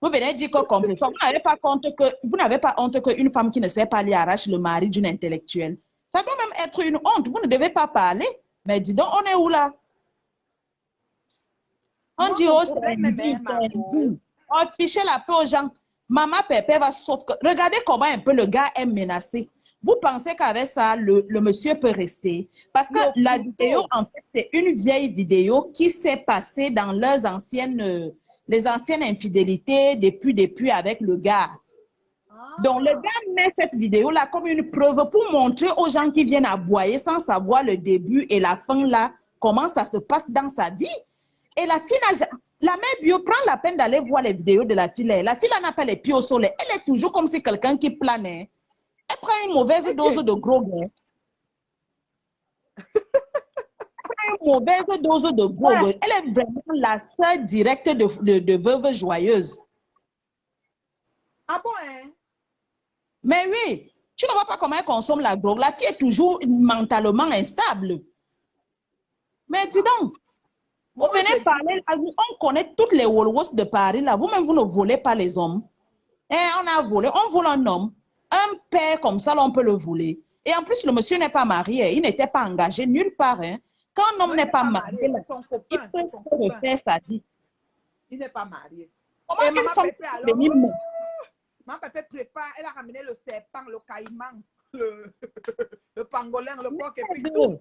Vous venez dire que compris. Vous n'avez pas honte qu'une femme qui ne sait pas lire arrache le mari d'une intellectuelle. Ça doit même être une honte. Vous ne devez pas parler. Mais dis donc, on est où là? On dit, oh, c'est indigne. On fichait la paix aux gens. Maman Pépé va sauf que... Regardez comment un peu le gars est menacé. Vous pensez qu'avec ça, le monsieur peut rester? Parce que la vidéo, en fait, c'est une vieille vidéo qui s'est passée dans les anciennes infidélités depuis avec le gars. Donc, le gars met cette vidéo-là comme une preuve pour montrer aux gens qui viennent aboyer sans savoir le début et la fin, là, comment ça se passe dans sa vie. Et la fille, la mère bio prend la peine d'aller voir les vidéos de la fille. La fille, n'a pas les pieds au soleil. Elle est toujours comme si quelqu'un qui planait. Elle prend une mauvaise dose de gros gain. Une mauvaise dose de gros gain. Elle est vraiment la sœur directe de Veuve Joyeuse. Ah bon, hein? Mais oui, tu ne vois pas comment elle consomme la drogue. La fille est toujours mentalement instable. Mais dis donc, vous venez parler, on connaît toutes les Wolwos de Paris, là. Vous-même, vous ne volez pas les hommes. Et on a volé, on vole un homme. Un père comme ça, là, on peut le voler. Et en plus, le monsieur n'est pas marié, il n'était pas engagé nulle part. Hein. Quand un homme n'est pas marié, là, il peut se refaire sa vie. Il n'est pas marié. Comment une femme peut venir... Maman Pépé prépare, elle a ramené le serpent, le caïman, le pangolin, le porc et puis tout.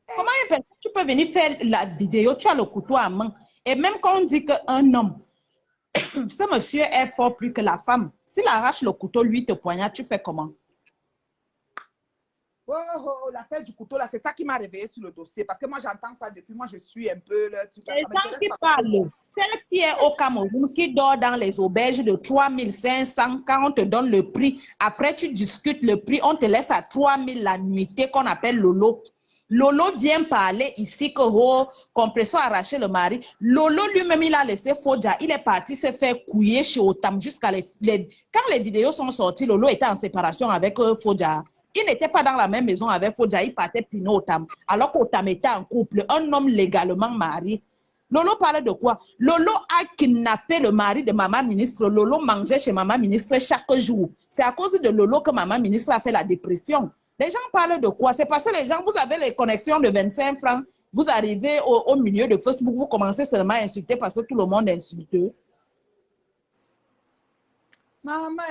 Comment une personne, tu peux venir faire la vidéo, tu as le couteau à main. Et même quand on dit qu'un homme, ce monsieur est fort plus que la femme, s'il arrache le couteau, lui te poignarde, tu fais comment? Oh, l'affaire du couteau, là, c'est ça qui m'a réveillée sur le dossier. Parce que moi, j'entends ça depuis, moi, je suis un peu... Là, les gens qui parlent, celle qui est au Cameroun, qui dort dans les auberges de 3500, quand on te donne le prix, après tu discutes le prix, on te laisse à 3000 la nuitée qu'on appelle Lolo. Lolo vient parler ici que oh, Compressor a arraché le mari. Lolo lui-même, il a laissé Fodja. Il est parti se faire couiller chez Otam jusqu'à Quand les vidéos sont sorties, Lolo était en séparation avec Fodja. Il n'était pas dans la même maison avec Fodja. Il partait piner Otam. Alors qu'Otam était en couple, un homme légalement marié. Lolo parle de quoi? Lolo a kidnappé le mari de Maman Ministre. Lolo mangeait chez Maman Ministre chaque jour. C'est à cause de Lolo que Maman Ministre a fait la dépression. Les gens parlent de quoi? C'est parce que les gens, vous avez les connexions de 25 francs. Vous arrivez au milieu de Facebook, vous commencez seulement à insulter parce que tout le monde insulte. Maman,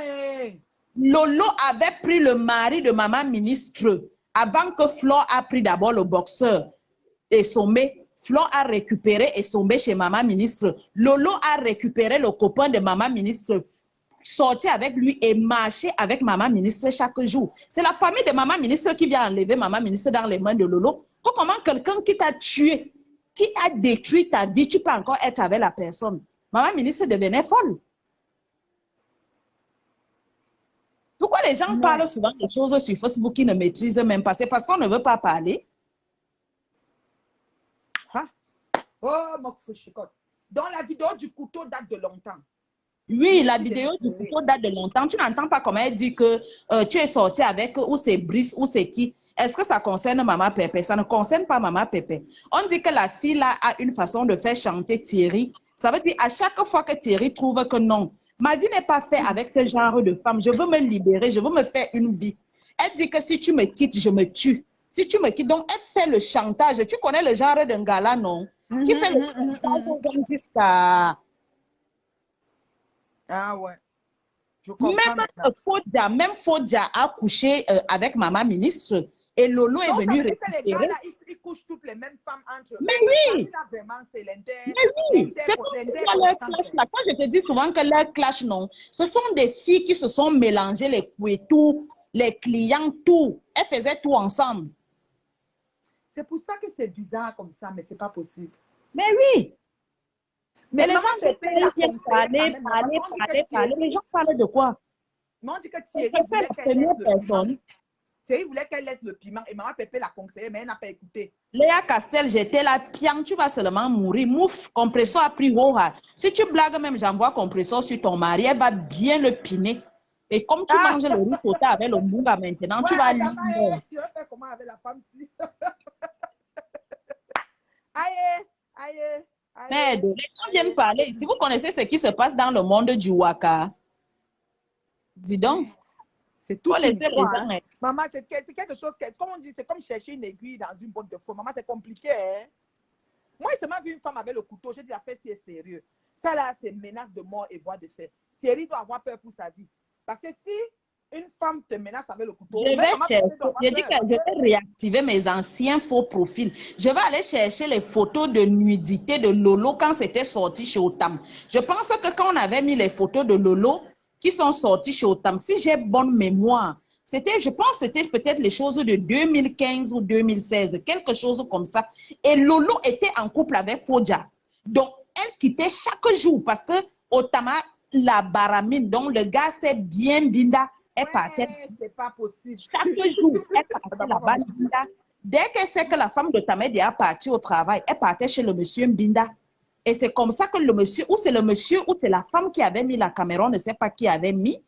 Lolo avait pris le mari de maman ministre avant que Flore a pris d'abord le boxeur et Sommé. Flore a récupéré et Sommé chez maman ministre. Lolo a récupéré le copain de maman ministre, sorti avec lui et marché avec maman ministre chaque jour. C'est la famille de maman ministre qui vient enlever maman ministre dans les mains de Lolo. Comment quelqu'un qui t'a tué, qui a détruit ta vie, tu peux encore être avec la personne? Maman ministre devenait folle. Pourquoi les gens parlent souvent des choses sur Facebook qu'ils ne maîtrisent même pas? C'est parce qu'on ne veut pas parler. Hein? Oh, mon chicote. Donc, la vidéo du couteau date de longtemps. Oui, la vidéo du couteau date de longtemps. Tu n'entends pas comment elle dit que tu es sorti avec ou c'est Brice ou c'est qui. Est-ce que ça concerne Maman Pépé? Ça ne concerne pas Maman Pépé. On dit que la fille là a une façon de faire chanter Thierry. Ça veut dire à chaque fois que Thierry trouve que non, ma vie n'est pas faite avec ce genre de femme. Je veux me libérer, je veux me faire une vie. Elle dit que si tu me quittes, je me tue. Si tu me quittes, donc elle fait le chantage. Tu connais le genre d'un gars-là, non? Qui fait le chantage jusqu'à... Ah ouais. Je comprends Même Fodia a couché avec maman ministre et Lolo est venu récupérer. Les gars là, ils couchent toutes les mêmes femmes entre eux. Mais oui! Mais oui! C'est pour leur clash là. Quand je te dis souvent que leur clash, non, ce sont des filles qui se sont mélangées, les couetous, les clients, tout. Elles faisaient tout ensemble. C'est pour ça que c'est bizarre comme ça, mais c'est pas possible. Mais oui! Mais les gens viennent parler. Les gens parlent de quoi? Mais on dit que Thierry voulait qu'elle laisse le piment et maman Pépé l'a conseillé, mais elle n'a pas écouté. Léa Castel, j'étais là, piang, tu vas seulement mourir. Mouf, Compressor a pris haut. Si tu blagues même, j'envoie Compressor sur ton mari, elle va bien le piner. Et comme tu manges le riz sauté avec le mounga maintenant, tu vas aller. Tu vas faire comment avec la femme? Aïe. Merde, les gens viennent parler. Si vous connaissez ce qui se passe dans le monde du Waka, dis donc. C'est tout une histoire. Maman, c'est quelque chose, comme on dit, c'est comme chercher une aiguille dans une botte de feu. Maman, c'est compliqué. Hein? Moi, j'ai seulement vu une femme avec le couteau. J'ai dit, la fête, c'est sérieux. Ça, là, c'est menace de mort et voie de fait. Thierry doit avoir peur pour sa vie. Parce que si une femme te menace avec le couteau, je dis que je vais réactiver mes anciens faux profils. Je vais aller chercher les photos de nudité de Lolo quand c'était sorti chez Otam. Je pense que quand on avait mis les photos de Lolo qui sont sorties chez Otam, si j'ai bonne mémoire, je pense que c'était peut-être les choses de 2015 ou 2016, quelque chose comme ça. Et Lolo était en couple avec Fodia. Donc, elle quittait chaque jour parce que Otama la baramine. Donc, le gars, c'est bien Binda. Elle partait. C'est pas possible. Chaque jour, elle partait là-bas. Dès qu'elle sait que la femme de Tamed est partie au travail, elle partait chez le monsieur Mbinda. Et c'est comme ça que le monsieur, ou c'est le monsieur, ou c'est la femme qui avait mis la caméra, on ne sait pas qui avait mis.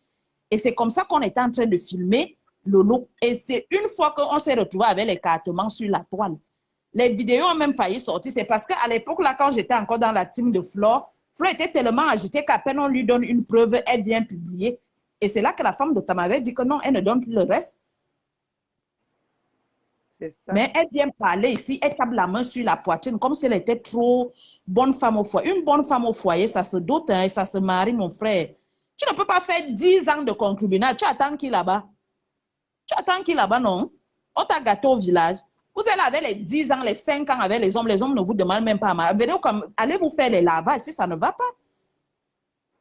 Et c'est comme ça qu'on était en train de filmer Lolo. Et c'est une fois qu'on s'est retrouvé avec les cartements sur la toile. Les vidéos ont même failli sortir. C'est parce qu'à l'époque, là, quand j'étais encore dans la team de Flore, Flore était tellement agitée qu'à peine on lui donne une preuve, elle vient publier. Et c'est là que la femme de Tam avait dit que non, elle ne donne plus le reste. C'est ça. Mais elle vient parler ici, elle tape la main sur la poitrine comme si elle était trop bonne femme au foyer. Une bonne femme au foyer, ça se dote hein, et ça se marie, mon frère. Tu ne peux pas faire 10 ans de concubinage. Tu attends qui là-bas? Tu attends qui là-bas, non? On t'a gâté au village. Vous êtes là avec les 10 ans, les 5 ans avec les hommes ne vous demandent même pas. Venez, allez vous faire les lavages si ça ne va pas.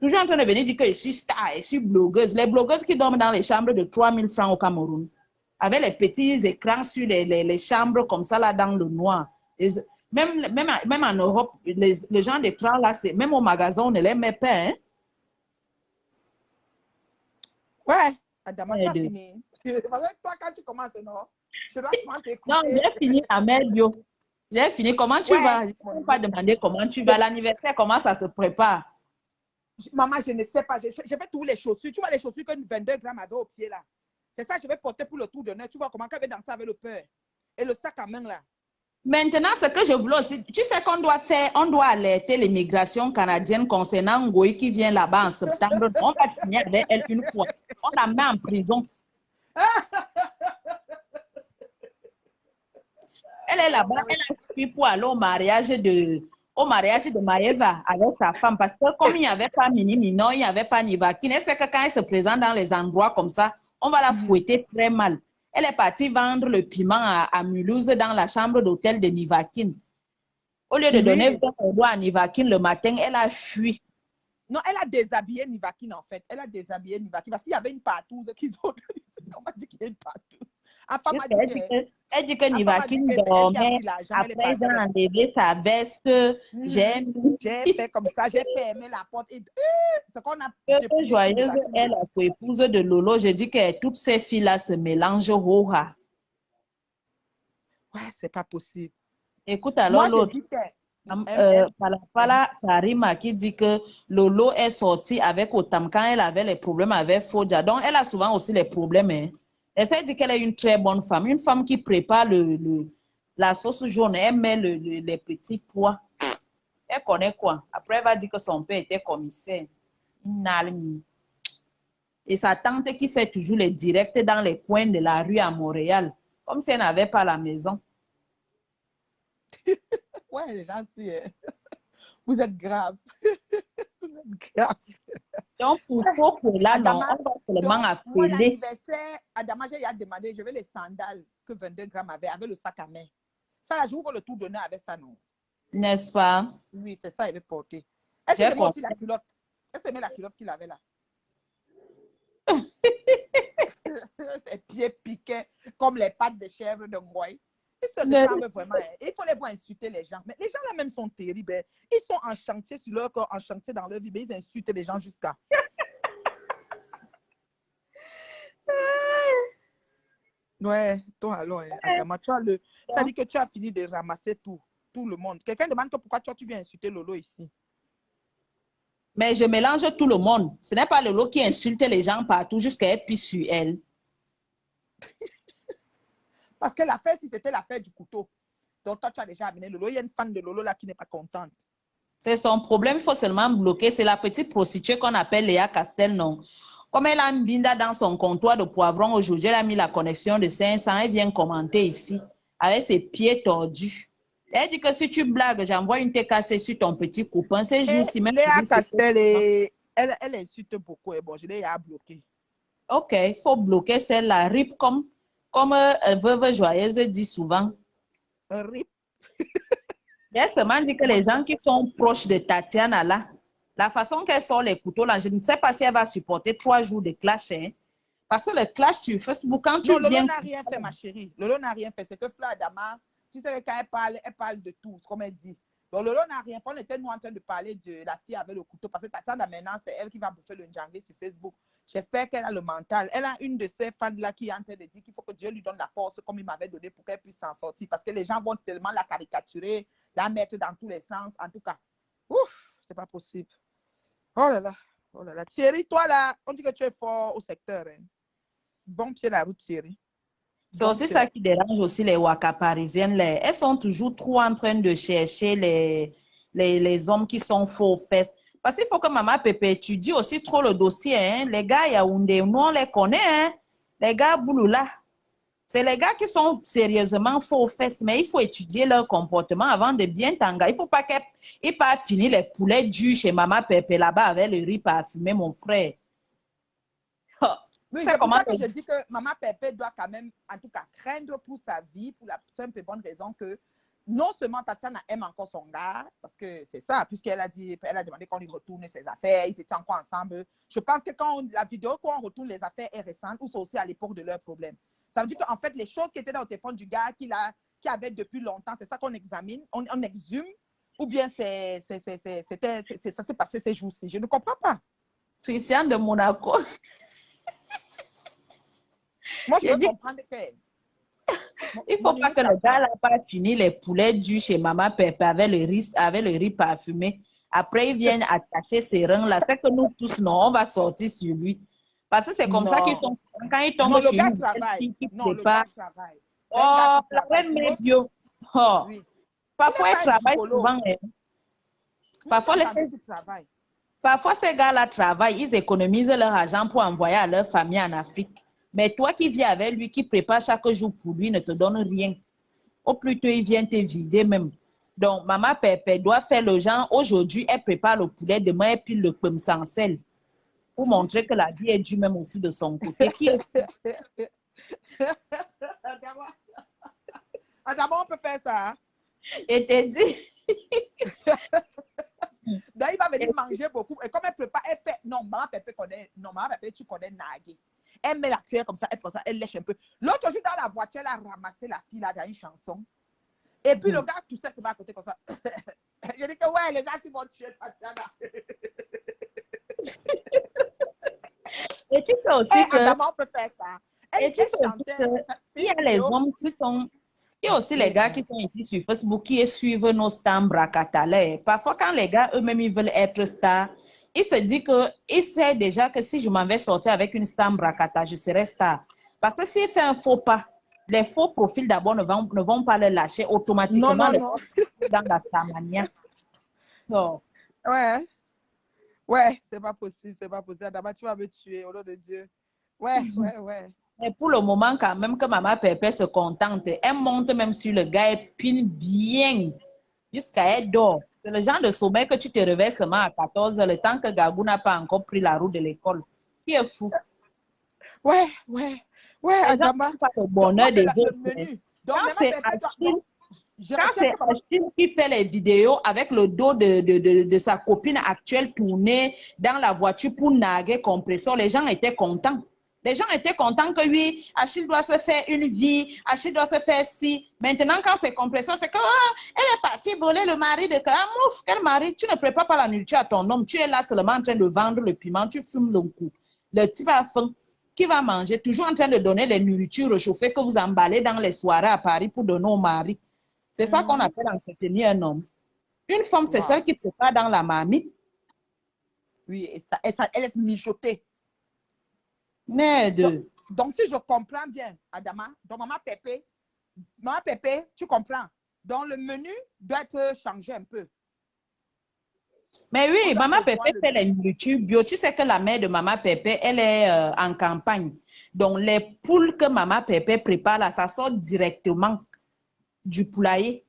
Toujours en train de venir dire que je suis star, je suis blogueuse. Les blogueuses qui dorment dans les chambres de 3000 francs au Cameroun, avec les petits écrans sur les chambres comme ça, là, dans le noir. Même en Europe, les gens des trains, là, même au magasin, on ne les met pas. Hein? Ouais, Adama, tu as fini. Parce que toi, quand tu commences, non? Je dois t'écouter. Non, j'ai fini la merde, yo. J'ai fini. Comment tu vas? Je ne peux pas demander comment tu vas. L'anniversaire, comment ça se prépare? Maman, je ne sais pas. Je vais tous les chaussures. Tu vois les chaussures que 22 grammes avait au pied là. C'est ça que je vais porter pour le tour d'honneur. Tu vois comment elle va danser avec le peur. Et le sac à main là. Maintenant, ce que je voulais aussi, tu sais qu'on doit faire, on doit alerter l'immigration canadienne concernant Ngoï qui vient là-bas en septembre. On va finir avec elle une fois. On la met en prison. Elle est là-bas, elle a fui pour aller au mariage de Maëva avec sa femme. Parce que comme il n'y avait pas Mini Minon, il n'y avait pas Nivakin, elle sait que quand elle se présente dans les endroits comme ça, on va la fouetter très mal. Elle est partie vendre le piment à Mulhouse dans la chambre d'hôtel de Nivakin. Au lieu de donner 20 € à Nivakin le matin, elle a fui. Non, elle a déshabillé Nivakin en fait. Elle a déshabillé Nivakin parce qu'il y avait une partouze qu'ils ont organisée. On m'a dit qu'il y a une partouze. Elle dit que Nivakin dormait. Après, ils ont enlevé sa veste. J'ai fait comme ça, j'ai fermé la porte. Et ce qu'on a. Joyeuse, elle a pour épouse de Lolo. Je dis que toutes ces filles-là se mélangent. Ouais, c'est pas possible. Écoute, alors l'autre. Palapala Karima qui dit que Lolo est sortie avec Otam quand elle avait les problèmes avec Fodja. Donc, elle a souvent aussi les problèmes. Hein. Elle dit qu'elle est une très bonne femme. Une femme qui prépare la sauce jaune. Elle met les petits pois. Elle connaît quoi? Après, elle va dire que son père était commissaire. Et sa tante qui fait toujours les directs dans les coins de la rue à Montréal. Comme si elle n'avait pas la maison. Ouais, les gens, vous êtes grave. Vous êtes grave. Donc, pour là, non, on va seulement appeler. L'anniversaire, Adama, j'ai demandé, je veux les sandales que 22 grammes avait avec le sac à main. Ça, là, j'ouvre le tout donner avec ça, non? N'est-ce pas? Oui, c'est ça, il veut porter. Est-ce qu'elle aimait aussi la culotte? Est-ce qu'elle aimait la culotte qu'il avait là? Ses pieds piquaient comme les pattes de chèvre de Ngoy. Ils se ressemblent vraiment. Il faut les voir insulter les gens. Mais les gens là-même sont terribles. Ils sont en chantier sur leur corps, en chantier dans leur vie, mais ils insultent les gens jusqu'à. Ouais, toi alors, Adama, tu as dit que tu as fini de ramasser tout le monde. Quelqu'un demande que pourquoi tu viens insulter Lolo ici. Mais je mélange tout le monde. Ce n'est pas Lolo qui insulte les gens partout jusqu'à elle pisse sur elle. Parce que l'affaire, si c'était l'affaire du couteau, donc toi, tu as déjà amené Lolo. Il y a une fan de Lolo là qui n'est pas contente. C'est son problème, il faut seulement bloquer. C'est la petite prostituée qu'on appelle Léa Castel, non? Comme elle a un binda dans son comptoir de poivron aujourd'hui, elle a mis la connexion de 500. Elle vient commenter ici avec ses pieds tordus. Elle dit que si tu blagues, j'envoie une TKC sur ton petit copain. Ces jours-ci, même. Léa Castel, elle insulte beaucoup. Et bon, je l'ai bloqué. Ok, il faut bloquer celle-là. RIP comme Veuve Joyeuse dit souvent. RIP. Elle seulement dit que les gens qui sont proches de Tatiana là, la façon qu'elle sort les couteaux là, je ne sais pas si elle va supporter 3 jours de clash. Hein. Parce que le clash sur Facebook, quand tu viens... Lolo n'a rien fait, ma chérie. Lolo n'a rien fait. C'est que Fla Adama, tu sais, quand elle parle de tout, comme elle dit. Donc, Lolo n'a rien fait. On était, nous, en train de parler de la fille avec le couteau. Parce que Tatiana, maintenant, c'est elle qui va bouffer le njangé sur Facebook. J'espère qu'elle a le mental. Elle a une de ces fans-là qui est en train de dire qu'il faut que Dieu lui donne la force comme il m'avait donné pour qu'elle puisse s'en sortir. Parce que les gens vont tellement la caricaturer, la mettre dans tous les sens. En tout cas, ouf, c'est pas possible. Oh là là, oh là là. Thierry, toi là, on dit que tu es fort au secteur. Hein. Bon pied la route, Thierry. C'est aussi ça qui dérange aussi les Waka parisiennes. Elles sont toujours trop en train de chercher les hommes qui sont faux aux fesses. Parce qu'il faut que Maman Pépé étudie aussi trop le dossier. Hein. Les gars Yaoundé, nous on les connaît. Hein. Les gars Bouloula. C'est les gars qui sont sérieusement faux aux fesses, mais il faut étudier leur comportement avant de bien t'engager. Il ne faut pas qu'ils pas finir les poulets durs chez Maman Pépé là-bas avec le riz parfumé, mon frère. Oui, c'est pour ça que je dis que Maman Pépé doit quand même, en tout cas, craindre pour sa vie, pour la simple et bonne raison que non seulement Tatiana aime encore son gars, parce que c'est ça, puisqu'elle a demandé qu'on lui retourne ses affaires, ils étaient encore ensemble. Je pense que quand la vidéo, quand on retourne les affaires est récente, ou c'est aussi à l'époque de leur problème. Ça veut dire qu'en fait, les choses qui étaient dans le téléphone du gars qu'il avait depuis longtemps, c'est ça qu'on examine, on exhume, ou bien ça s'est passé ces jours-ci. Je ne comprends pas. Christian de Monaco. Moi, je veux comprendre que... Il ne faut pas que le gars n'a pas fini les poulets durs chez Maman Pépé avec le riz parfumé. Après, ils viennent attacher ses reins là. C'est que nous tous, non, on va sortir sur lui. Parce que c'est comme ça qu'ils sont. Quand ils tombent sur une fille qui prépare. Oh, la reine Médio. Oh. Oui. Parfois, ils travaillent souvent. Parfois, ces gars-là travaillent. Ils économisent leur argent pour envoyer à leur famille en Afrique. Mais toi qui vis avec lui, qui prépare chaque jour pour lui, ne te donne rien. au plus tôt, il vient te vider même. Donc, maman Pépé doit faire le genre, aujourd'hui, elle prépare le poulet, demain, elle pile le pomme sans sel pour montrer que la vie est due même aussi de son côté. Qui est... Adama, on peut faire ça. Hein? Et te dit... Donc, il va venir manger beaucoup. Et comme elle prépare, elle fait. Non, maman Pépé connaît. Non, maman Pépé, tu connais Nagui. Elle met la cuillère comme ça, elle lèche un peu. L'autre jour, dans la voiture, elle a ramassé la fille là dans une chanson. Et puis le gars, tout ça, c'est pas à côté comme ça. Je dis que ouais, les gens, ils vont tuer Tatiana. Et tu sais aussi que... Adama, on peut faire ça. Et tu sais aussi qu'il y a les hommes qui sont... Il y a aussi les gars qui sont ici sur Facebook qui suivent nos stars bracatales. Parfois, quand les gars eux-mêmes ils veulent être stars, ils se disent qu'ils savent déjà que si je m'en vais sortir avec une star bracata, je serai star. Parce que s'il fait un faux pas, les faux profils d'abord ne vont pas le lâcher automatiquement non. Dans la starmania. So, ouais, c'est pas possible, c'est pas possible. Adama, tu vas me tuer, au nom de Dieu. Ouais. Et pour le moment, quand même que maman Pépé se contente, elle monte même sur le gars et pine bien jusqu'à elle dort. C'est le genre de sommeil que tu te réveilles seulement à 14 heures, le temps que Gabou n'a pas encore pris la route de l'école. Qui est fou. Ouais, Les gens Adama. n'ont pas le Donc, moi, bonheur c'est des le autres. menu. Donc, Quand c'est Achille, je quand retiens c'est que maman... Achille qui fait les vidéos avec le dos de sa copine actuelle tournée dans la voiture pour naguer compresseur, les gens étaient contents. Les gens étaient contents que oui, Achille doit se faire une vie, Achille doit se faire ci. Maintenant, quand c'est compresseur, c'est que elle est partie voler le mari de mouf, quel mari? Tu ne prépares pas la nourriture à ton homme. Tu es là seulement en train de vendre le piment, tu fumes le coup. Le type a faim. Qui va manger? Toujours en train de donner les nourritures réchauffées que vous emballez dans les soirées à Paris pour donner au mari. C'est ça qu'on appelle entretenir un homme. Une femme, c'est celle qui prépare dans la marmite. Oui, elle est mijotée. Merde. Donc, si je comprends bien, Adama, donc maman Pépé, tu comprends. Donc, le menu doit être changé un peu. Mais oui, maman Pépé fait les nourritures bio. Tu sais que la mère de maman Pépé, elle est en campagne. Donc, les poules que maman Pépé prépare là, ça sort directement du poulailler.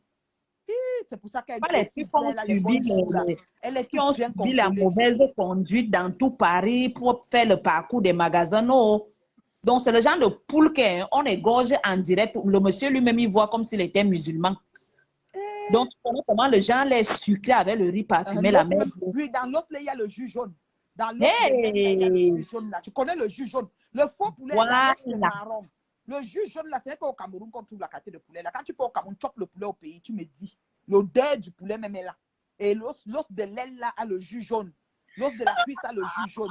C'est pour ça qu'elle Pas les filles grossit qui ont bien, là, les bonnes joues, là. Elle est qui ont toute bien subi la contrôlée. mauvaise conduite dans tout Paris pour faire le parcours des magasins. Non. Donc, c'est le genre de poule qu'on égorge en direct. Le monsieur lui-même, il voit comme s'il était musulman. Donc, tu connais comment le genre lait sucré avec le riz parfumé, la mer. Oui, dans l'os, il y a le jus jaune. Dans l'os il y a le jus jaune, là. Tu connais le jus jaune. Le faux poulet, là, c'est marron. Le jus jaune, là, c'est qu'au Cameroun qu'on trouve la qualité de poulet. Là, quand tu peux au Cameroun, tu chopes le poulet au pays, tu me dis. L'odeur du poulet même est là. Et l'os de l'aile, là, a le jus jaune. L'os de la cuisse a le jus jaune.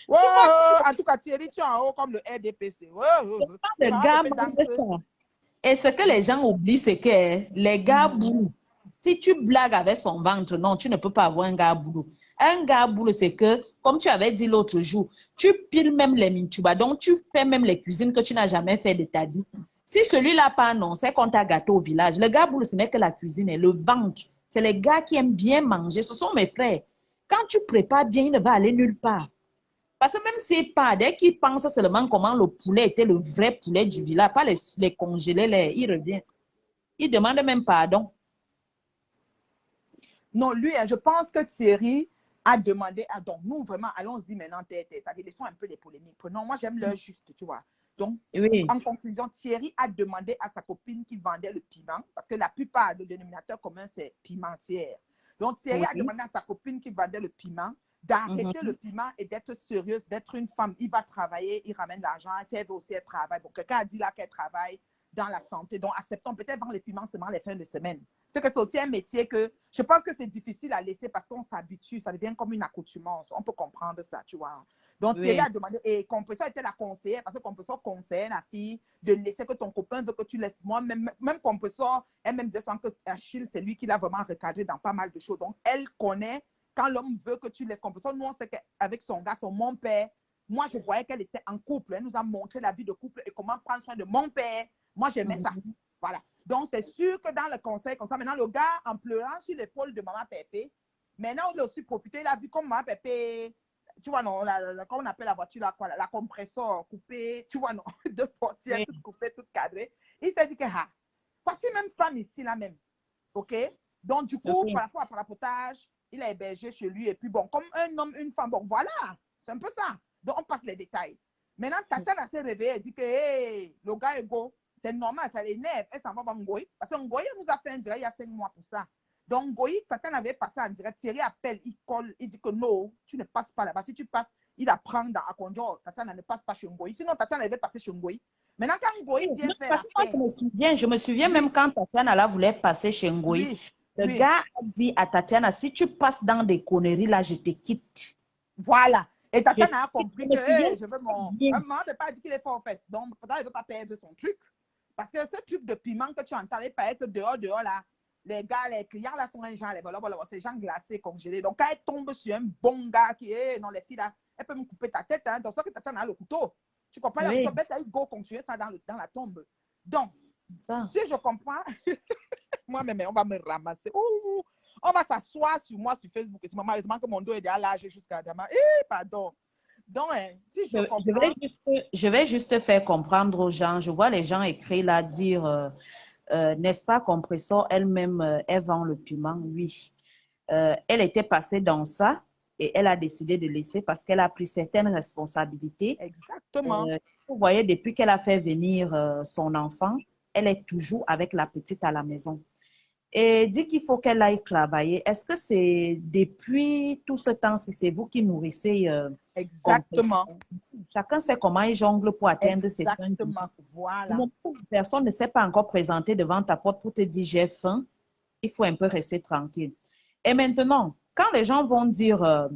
Oh, en tout cas, Thierry, tu es en haut comme le RDPC. Le gars, et ce que les gens oublient, c'est que les gars boulot, si tu blagues avec son ventre, non, tu ne peux pas avoir un gars boulot. Un gars boulot, c'est que, comme tu avais dit l'autre jour, tu piles même les mintubas, donc tu fais même les cuisines que tu n'as jamais fait de ta vie. Si celui-là pas non, c'est qu'on t'a gâté au village. Le gars boulot, ce n'est que la cuisine et le ventre. C'est les gars qui aiment bien manger. Ce sont mes frères. Quand tu prépares bien, il ne va aller nulle part. Parce que même s'il part, dès qu'il pense seulement comment le poulet était le vrai poulet du village, pas les congelés, il revient. Il demande même pardon. Non, lui, je pense que Thierry a demandé à... Donc, nous, vraiment, allons-y maintenant, ça dit, laissons un peu les polémiques. Non, moi, j'aime l'heure juste, tu vois. Donc, oui. En conclusion, Thierry a demandé à sa copine qui vendait le piment, parce que la plupart des dénominateurs communs, c'est pimentière. Donc, Thierry a demandé à sa copine qui vendait le piment d'arrêter le piment et d'être sérieuse, d'être une femme. Il va travailler, il ramène l'argent, elle veut aussi travailler. Bon, quelqu'un a dit là qu'elle travaille dans la santé. Donc, acceptons peut-être vendre les piments seulement les fins de semaine. C'est que c'est aussi un métier que je pense que c'est difficile à laisser parce qu'on s'habitue, ça devient comme une accoutumance. On peut comprendre ça, tu vois. Donc, Thierry a demandé, et Compresseur était la conseillère, parce que Compresseur conseillait la fille de laisser que ton copain veut que tu laisses. Moi, même Compresseur, elle-même disait souvent que Achille, c'est lui qui l'a vraiment recadré dans pas mal de choses. Donc, elle connaît quand l'homme veut que tu laisses Compresseur. Nous, on sait qu'avec son gars, mon père, moi, je voyais qu'elle était en couple. Elle nous a montré la vie de couple et comment prendre soin de mon père. Moi, j'aimais ça. Voilà. Donc, c'est sûr que dans le conseil, comme ça, maintenant, le gars, en pleurant sur l'épaule de maman Pépé, maintenant, il a aussi profité, il a vu comme maman Pépé, tu vois, non, comment on appelle la voiture, là, quoi, la compresseur coupée, tu vois, non, deux portières Oui. toutes coupées, toutes cadrées. Il s'est dit que, ah, voici même femme ici, là même. OK? Donc, du coup, Oui. par rapport à parapotage, il a hébergé chez lui. Et puis, bon, comme un homme, une femme, bon, voilà, c'est un peu ça. Donc, on passe les détails. Maintenant, Tatiana s'est réveillée, elle dit que, hey, le gars est go. C'est normal, ça l'énerve. Elle s'en va voir Ngoï. Parce que Ngoï nous a fait un direct il y a 5 mois pour ça. Donc, Ngoï, Tatiana avait passé en direct. Thierry appelle, il colle, il dit que non, tu ne passes pas là-bas. Si tu passes, il apprend à conduire. Tatiana ne passe pas chez Ngoï. Sinon, Tatiana avait passé chez Ngoï. Maintenant, quand Ngoï Oui, vient non, faire parce que moi, l'affaire, je me souviens oui, même quand Tatiana là voulait passer chez Ngoï, oui, le oui. gars a dit à Tatiana, si tu passes dans des conneries là, je te quitte. Voilà. Et Je, Tatiana a je compris me que souviens hey, je veux très mon. bien. Un moment, ne pas dit qu'il est fort aux fesses. Donc, pourtant, il ne veut pas perdre son truc. Parce que ce truc de piment que tu entends, il paraît que dehors, là, les gars, les clients, là, sont un genre, voilà, c'est gens glacés, congelés. Donc, quand elle tombe sur un bon gars qui est, non, les filles, là, elle peut me couper ta tête. Hein, donc, ça que Tatiana a le couteau. Tu comprends? Le Oui, couteau, bête, il go continuer ça dans la tombe. Donc, ça. si je comprends, moi-même, on va me ramasser. Ouh, on va s'asseoir sur moi sur Facebook. Et c'est malheureusement que mon dos est déjà large jusqu'à demain. Pardon. Donc, hein, si je comprends. Je vais juste faire comprendre aux gens. Je vois les gens écrire là dire, n'est-ce pas, Compressor, elle-même, elle vend le piment. Oui. Elle était passée dans ça et elle a décidé de laisser parce qu'elle a pris certaines responsabilités. Exactement. Vous voyez, depuis qu'elle a fait venir son enfant, elle est toujours avec la petite à la maison. Et dit qu'il faut qu'elle aille travailler. Est-ce que c'est depuis tout ce temps, si c'est vous qui nourrissez Exactement. chacun sait comment il jongle pour atteindre ses fins de vie. Exactement. Du Voilà. moment où personne ne s'est pas encore présenté devant ta porte pour te dire j'ai faim, il faut un peu rester tranquille. Et maintenant, quand les gens vont dire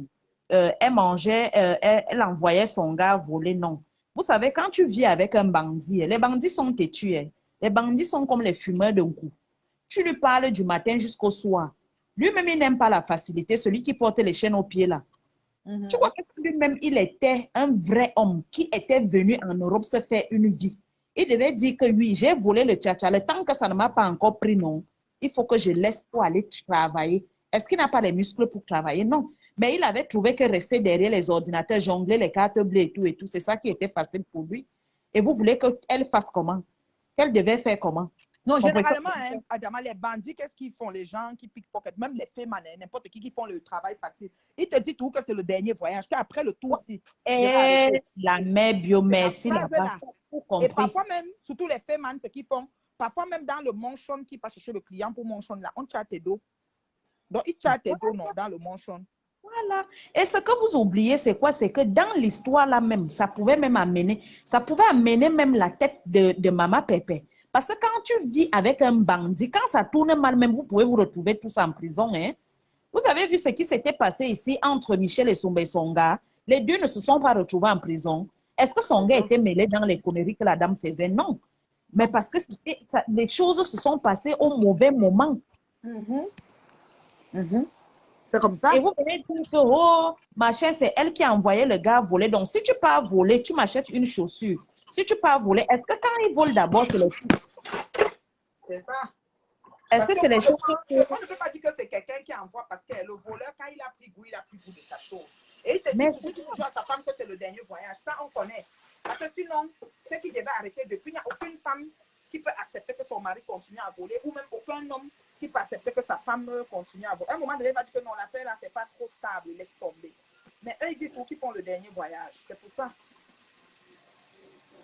elle mangeait, elle envoyait son gars voler, non. Vous savez, quand tu vis avec un bandit, les bandits sont têtus. Les bandits sont comme les fumeurs d'un coup. Tu lui parles du matin jusqu'au soir. Lui-même, il n'aime pas la facilité, celui qui porte les chaînes aux pieds là. Tu vois que lui-même, il était un vrai homme qui était venu en Europe se faire une vie. Il devait dire que oui, j'ai volé le tchatcha. Le temps que ça ne m'a pas encore pris, non. Il faut que je laisse pour aller travailler. Est-ce qu'il n'a pas les muscles pour travailler? Non. Mais il avait trouvé que rester derrière les ordinateurs, jongler les cartes bleues et tout, c'est ça qui était facile pour lui. Et vous voulez qu'elle fasse comment? Qu'elle devait faire comment? Non, Comprenez ça? généralement, hein, Adama, les bandits, qu'est-ce qu'ils font? Les gens qui pickpocket, même les femmes, n'importe qui font le travail facile. Ils te disent tout que c'est le dernier voyage, qu'après le tour, si tu seras arrêté. Et la mère bio, C'est la merci phrase là-bas. là. Tout Et compris. parfois même, surtout les femmes, ce qu'ils font, parfois même dans le manchon qui va chercher le client pour manchon là, on chatte tes dos. Donc, ils chattent tes dos, non, dans le manchon. Voilà. Et ce que vous oubliez, c'est quoi? C'est que dans l'histoire là même, ça pouvait amener même la tête de Maman Pépé. Parce que quand tu vis avec un bandit, quand ça tourne mal, même vous pouvez vous retrouver tous en prison. Hein? Vous avez vu ce qui s'était passé ici entre Michel et Songa? Les deux ne se sont pas retrouvés en prison. Est-ce que Songa était mêlé dans les conneries que la dame faisait? Non. Mais parce que les choses se sont passées au mauvais moment. C'est comme ça. Et vous venez dire que, oh, machin, c'est elle qui a envoyé le gars voler. Donc, si tu pars voler, tu m'achètes une chaussure. Si tu pars voler, est-ce que quand il vole d'abord, c'est les filles? C'est ça. Est-ce Parce que c'est les qu'on choses on ne peut pas dire que c'est quelqu'un qui envoie parce que le voleur, quand il a pris goût, il a pris goût de sa chose. Et il te dit Mais toujours à sa femme que c'est le dernier voyage. Ça, on connaît. Parce que sinon, ce qui devait arrêter depuis, il n'y a aucune femme qui peut accepter que son mari continue à voler ou même aucun homme qui peut accepter que sa femme continue à voler. À un moment donné, il va dire que non, l'affaire là, c'est pas trop stable, il laisse tomber. Mais eux, ils disent qu'ils font le dernier voyage. C'est pour ça.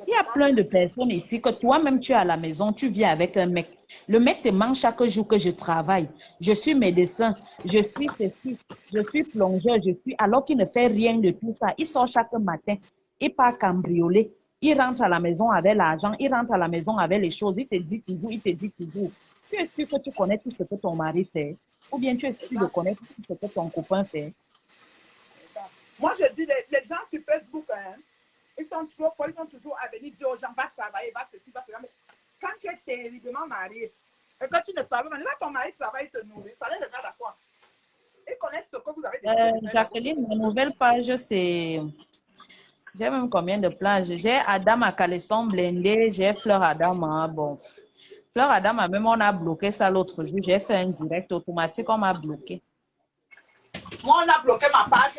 il y a plein de personnes ici que toi-même, tu es à la maison, tu vis avec un mec. Le mec te ment chaque jour que je travaille. Je suis médecin, je suis ceci, je suis plongeur, alors qu'il ne fait rien de tout ça. Il sort chaque matin, il part cambrioler, il rentre à la maison avec l'argent, il rentre à la maison avec les choses, il te dit toujours, il te dit toujours. Tu es sûr que tu connais tout ce que ton mari fait? Ou bien tu es sûr de connaître tout ce que ton copain fait? Moi, je dis, les gens sur Facebook, hein, ils sont toujours folles, ils sont toujours à venir dire aux gens, va travailler, va ceci, va cela. Mais quand tu es terriblement marié, et que tu ne travailles pas, là, ton mari travaille, te nourrit, ça les regarde à quoi? Ils connaissent ce que vous avez décidé de faire dans votre Jacqueline, ma vie. nouvelle page, c'est... J'ai même combien de plages? J'ai Adam à caleçon blindé, j'ai Fleur Adam. Hein, bon, Fleur Adam, même on a bloqué ça l'autre jour. J'ai fait un direct automatique, on m'a bloqué. Moi, on a bloqué ma page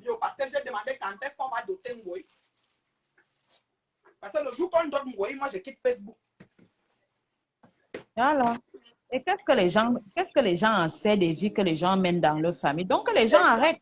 bio parce que j'ai demandé quand est-ce qu'on va doter Ngoï. Parce que le jour qu'on donne Ngoï, moi, je quitte Facebook. Voilà. Et qu'est-ce que les gens essaient des vies que les gens mènent dans leur famille? Donc, que les gens arrêtent.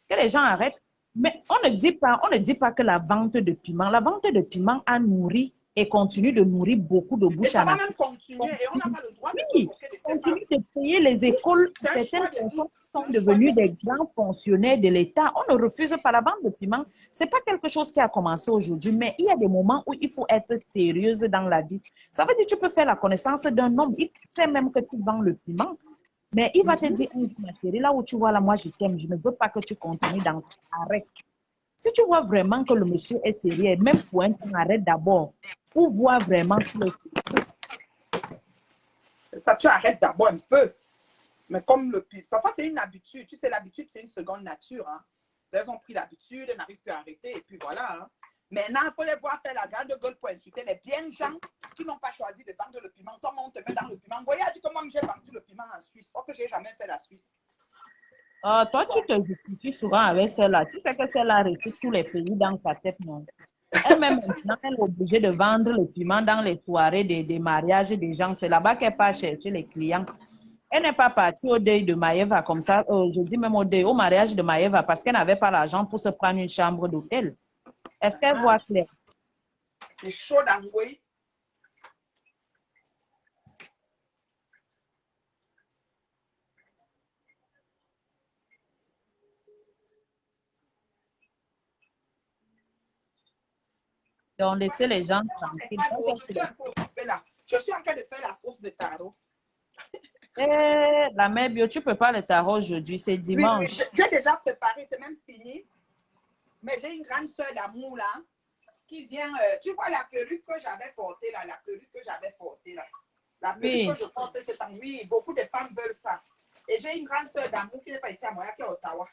Que les gens arrêtent. Mais on ne dit pas que la vente de piment a nourri et continue de nourrir beaucoup de Et bouches ça en va Afrique. même continuer et on n'a pas le droit de se Oui, moquer de ces continue femmes. de payer les écoles. C'est un Certaines choix de personnes vie. sont devenues des grands pensionnaires de l'État. On ne refuse pas la vente de piment. Ce n'est pas quelque chose qui a commencé aujourd'hui, mais il y a des moments où il faut être sérieuse dans la vie. Ça veut dire que tu peux faire la connaissance d'un homme, il sait même que tu vends le piment, mais il va te dire, ma chérie, là où tu vois, là, moi, je t'aime, je ne veux pas que tu continues dans ça. Arrête. Si tu vois vraiment que le monsieur est sérieux, même pour un temps, arrête d'abord. Pour voir vraiment si le... Ça, tu arrêtes d'abord un peu. Mais comme le piment, parfois c'est une habitude. Tu sais, l'habitude, c'est une seconde nature. Hein. Elles ont pris l'habitude, elles n'arrivent plus à arrêter, et puis voilà. Hein. Maintenant, il faut les voir faire la grande gueule pour insulter les bien gens qui n'ont pas choisi de vendre le piment. Comment on te met dans le piment? Voyez, dit comment j'ai vendu le piment en Suisse. Oh, que j'ai jamais fait la Suisse. toi, tu te justifies souvent avec celle-là. Tu sais que celle-là réussit tous les pays dans ta tête, non? Elle-même, maintenant, elle est obligée de vendre le piment dans les soirées des mariages des gens. C'est là-bas qu'elle part chercher les clients. Elle n'est pas partie au deuil de Maëva comme ça. Je dis même au mariage de Maëva parce qu'elle n'avait pas l'argent pour se prendre une chambre d'hôtel. Est-ce qu'elle voit clair? C'est chaud d'Angoï. Donc, laissez les gens tranquilles. Je suis en train de faire la sauce de taro. La mère bio, tu ne peux pas le tarot aujourd'hui, c'est dimanche. Oui, j'ai déjà préparé, c'est même fini. Mais j'ai une grande soeur d'amour là, qui vient, tu vois la perruque que j'avais portée là, la perruque que j'avais portée là. La perruque que je porte c'est en oui, beaucoup de femmes veulent ça. Et j'ai une grande soeur d'amour qui n'est pas ici à Montréal, qui est à Ottawa.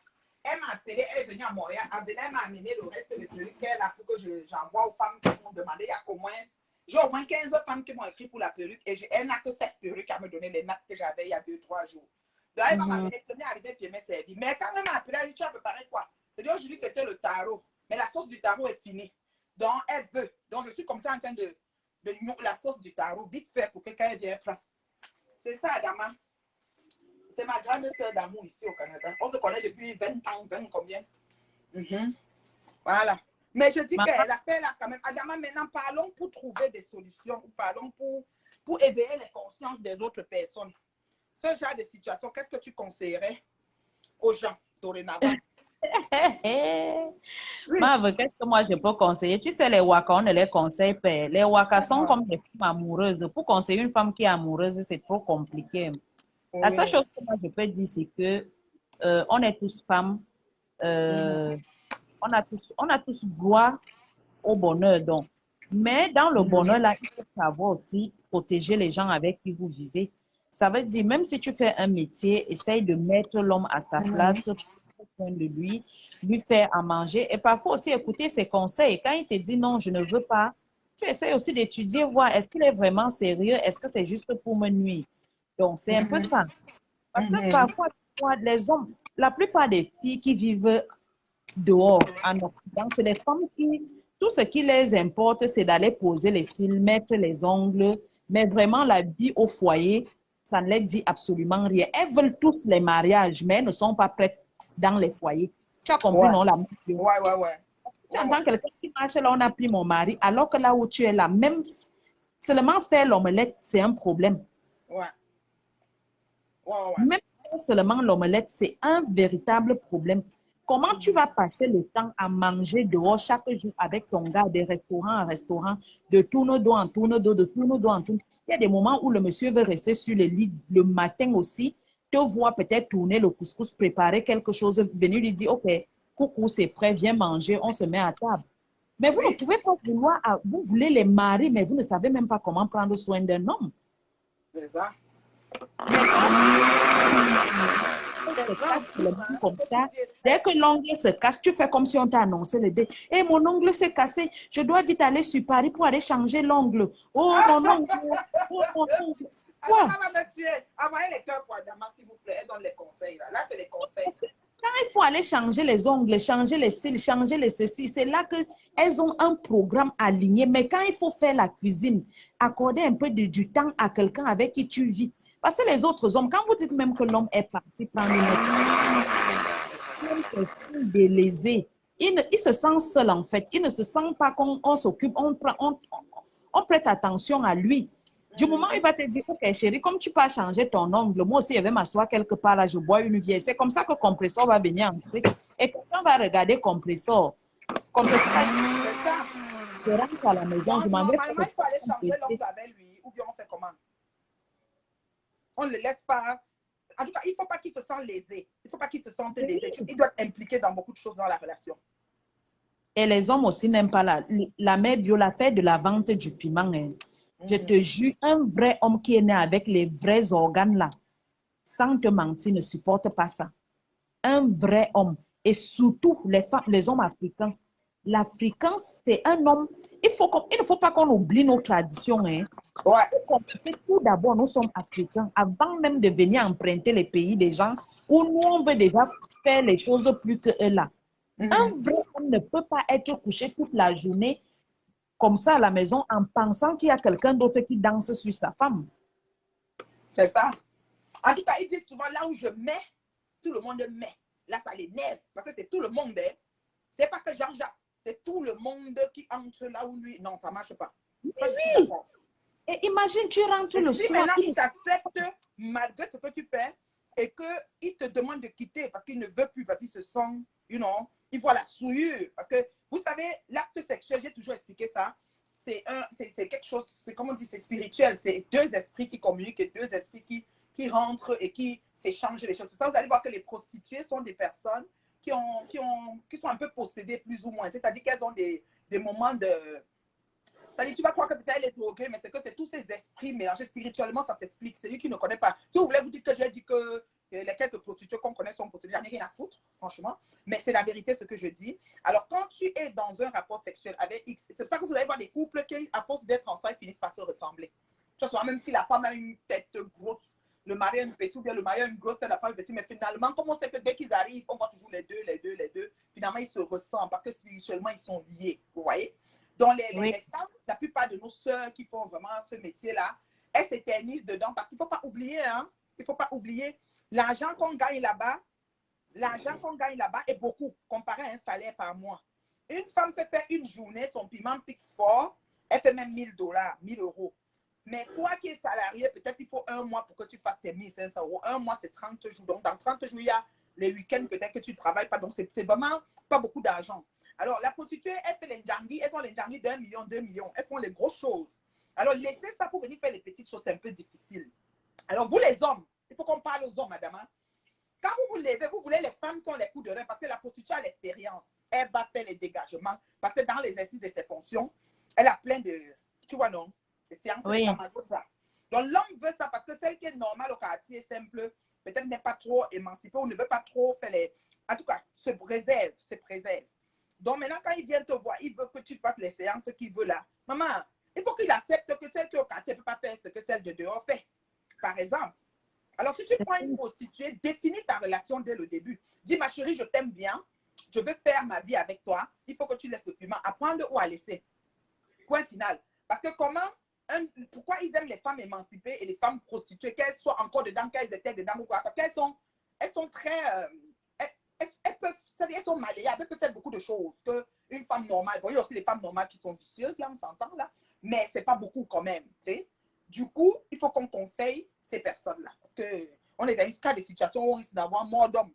Elle m'a appelé, elle est venue à Montréal, elle m'a amené le reste de perruque qu'elle a pour que j'envoie aux femmes qui m'ont demandé. Il y a j'ai au moins 15 femmes qui m'ont écrit pour la perruque et elle n'a que 7 perruques à me donner les notes que j'avais il y a 2-3 jours. Donc elle m'a amené, elle m'est arrivée puis elle m'a servi. Mais quand elle m'a appelé, elle a dit, tu as préparé quoi? Je dis, aujourd'hui c'était le tarot. Mais la sauce du tarot est finie. Donc elle veut. Donc je suis comme ça en train de la sauce du tarot vite fait pour que quelqu'un vienne prendre. C'est ça, Adama. C'est ma grande soeur d'amour ici au Canada. On se connaît depuis 20 ans, 20 combien? Voilà. Mais je dis qu'elle a fait là quand même. Adama, maintenant, parlons pour trouver des solutions. Parlons pour éveiller les consciences des autres personnes. Ce genre de situation, qu'est-ce que tu conseillerais aux gens dorénavant? Qu'est-ce que moi je peux conseiller? Tu sais, les Waka, on ne les conseille pas. Les Waka sont comme des femmes amoureuses. Pour conseiller une femme qui est amoureuse, c'est trop compliqué. La seule chose que moi je peux dire, c'est que on est tous femmes. On a tous droit au bonheur. Donc. Mais dans le bonheur, là, il faut savoir aussi protéger les gens avec qui vous vivez. Ça veut dire, même si tu fais un métier, essaye de mettre l'homme à sa place, prendre soin de lui faire à manger. Et parfois aussi écouter ses conseils. Quand il te dit non, je ne veux pas, tu essaies aussi d'étudier, voir est-ce qu'il est vraiment sérieux, est-ce que c'est juste pour me nuire. Donc, c'est un peu ça. Parce que parfois, les hommes, la plupart des filles qui vivent dehors, en Occident, c'est les femmes qui, tout ce qui les importe, c'est d'aller poser les cils, mettre les ongles, mais vraiment la vie au foyer, ça ne les dit absolument rien. Elles veulent tous les mariages, mais elles ne sont pas prêtes dans les foyers. Tu as compris, non? Ouais. Tu entends quelqu'un qui marche là, on a pris mon mari, alors que là où tu es là, même seulement faire l'omelette, c'est un problème. Même seulement l'omelette, c'est un véritable problème. Comment tu vas passer le temps à manger dehors chaque jour avec ton gars, de restaurant en restaurant, de tourne-dos en tourne-dos, de tourne-dos en tourne. Il y a des moments où le monsieur veut rester sur le lit le matin aussi, te voit peut-être tourner le couscous, préparer quelque chose, venir lui dire, OK, coucou, c'est prêt, viens manger, on se met à table. Mais vous ne pouvez pas vouloir, vous voulez les marier, mais vous ne savez même pas comment prendre soin d'un homme. C'est ça. Comme ça. Dès que l'ongle se casse, tu fais comme si on t'a annoncé le dé. Et mon ongle s'est cassé. Je dois vite aller sur Paris pour aller changer l'ongle. Oh, mon ongle. Oh, mon ongle. Quoi? Maman va me tuer. Envoyez les cœurs pour Adama, s'il vous plaît. Elle donne les conseils. Là c'est les conseils. Quand faut aller changer les ongles, changer les cils, changer les ceci. C'est là qu'elles ont un programme aligné. Mais quand il faut faire la cuisine, accorder un peu du temps à quelqu'un avec qui tu vis. Parce que les autres hommes, quand vous dites même que l'homme est parti prendre une autre, délaisé, il se sent seul en fait. Il ne se sent pas qu'on s'occupe, on prête attention à lui. Du moment où il va te dire, ok chérie, comme tu peux changer ton ongle, moi aussi je vais m'asseoir quelque part là, je bois une bière. C'est comme ça que compresseur va venir entrer. Et quelqu'un va regarder compresseur. Compresseur va dire, C'est ça. je rentre à la maison, je Donc, m'en vais normalement, il faut aller changer l'ongle avec lui, ou bien on fait comment? On ne le laisse pas. En tout cas, il ne faut pas qu'il se sente lésé. Il ne faut pas qu'il se sente lésé. Il doit être impliqué dans beaucoup de choses dans la relation. Et les hommes aussi n'aiment pas la mère bio, la fête de la vente du piment. Hein. Je te jure, un vrai homme qui est né avec les vrais organes là, sans te mentir, ne supporte pas ça. Un vrai homme. Et surtout les hommes africains. L'Africain, c'est un homme. Il ne faut pas qu'on oublie nos traditions. Hein. Ouais. Tout d'abord, nous sommes africains. Avant même de venir emprunter les pays des gens, où nous, on veut déjà faire les choses plus que eux là. Un vrai homme ne peut pas être couché toute la journée comme ça à la maison en pensant qu'il y a quelqu'un d'autre qui danse sur sa femme. C'est ça. En tout cas, il dit souvent là où je mets, tout le monde met. Là, ça l'énerve parce que c'est tout le monde. Hein. C'est pas que Jean-Jacques, c'est tout le monde qui entre là où lui. Non, ça ne marche pas. Ça, oui. Et imagine, tu rentres le si soir. Maintenant, il t'accepte malgré ce que tu fais et qu'il te demande de quitter parce qu'il ne veut plus, parce qu'il se sent, il voit la souillure. Parce que, vous savez, l'acte sexuel, j'ai toujours expliqué ça, c'est quelque chose, c'est comme on dit, c'est spirituel. C'est deux esprits qui communiquent et deux esprits qui rentrent et qui s'échangent les choses. Tout ça, vous allez voir que les prostituées sont des personnes qui sont un peu possédées plus ou moins. C'est-à-dire qu'elles ont des moments de... C'est-à-dire, tu vas croire que peut-être elle est droguée, mais c'est que c'est tous ces esprits mélangés spirituellement, ça s'explique. C'est lui qui ne connaît pas. Si vous voulez vous dire que j'ai dit que les quelques prostituées qu'on connaît sont possédées, j'en ai rien à foutre, franchement. Mais c'est la vérité, ce que je dis. Alors, quand tu es dans un rapport sexuel avec X, c'est pour ça que vous allez voir des couples qui, à force d'être ensemble, finissent par se ressembler. Tu vois, même si la femme a une tête grosse, le mari a une petite, ou bien le mari a une grosse tête, la femme est petite, mais finalement, comme on sait que dès qu'ils arrivent, on voit toujours les deux, finalement, ils se ressemblent parce que spirituellement, ils sont liés. Vous voyez? Donc, les femmes, la plupart de nos sœurs qui font vraiment ce métier-là, elles s'éternisent dedans parce qu'il ne faut pas oublier, il ne faut pas oublier l'argent qu'on gagne là-bas. L'argent qu'on gagne là-bas est beaucoup comparé à un salaire par mois. Une femme peut faire une journée, son piment pique fort, elle fait même $1000, 1000 €. Mais toi qui es salarié, peut-être il faut un mois pour que tu fasses tes 1500 €. Un mois, c'est 30 jours. Donc, dans 30 jours, il y a les week-ends peut-être que tu ne travailles pas. Donc, c'est vraiment pas beaucoup d'argent. Alors, la prostituée, elle fait les njangis, elles ont les njangis d'1 million, 2 millions. Elles font les grosses choses. Alors, laisser ça pour venir faire les petites choses, c'est un peu difficile. Alors, vous les hommes, il faut qu'on parle aux hommes, madame. Quand vous vous levez, vous voulez les femmes qui ont les coups de rein parce que la prostituée a l'expérience. Elle va faire les dégagements parce que dans l'exercice de ses fonctions, elle a plein de, tu vois, non, de séances de ça. Donc, l'homme veut ça parce que celle qui est normale au quartier simple, peut-être n'est pas trop émancipée ou ne veut pas trop faire les... En tout cas, se préserve. Donc, maintenant, quand il vient te voir, il veut que tu fasses les séances qu'il veut là. Maman, il faut qu'il accepte que celle qui est au quartier ne peut pas faire ce que celle de dehors fait. Par exemple. Alors, si tu prends une prostituée, définis ta relation dès le début. Dis, ma chérie, je t'aime bien. Je veux faire ma vie avec toi. Il faut que tu laisses le piment. Apprendre ou à laisser. Point final. Parce que pourquoi ils aiment les femmes émancipées et les femmes prostituées, qu'elles soient encore dedans, qu'elles étaient dedans ou quoi? Parce qu'elles sont très... elles sont malléables, elles peuvent faire beaucoup de choses qu'une femme normale. Bon, il y a aussi des femmes normales qui sont vicieuses, là, on s'entend, là. Mais ce n'est pas beaucoup quand même, tu sais. Du coup, il faut qu'on conseille ces personnes-là. Parce qu'on est dans un cas de situation où on risque d'avoir mort d'homme.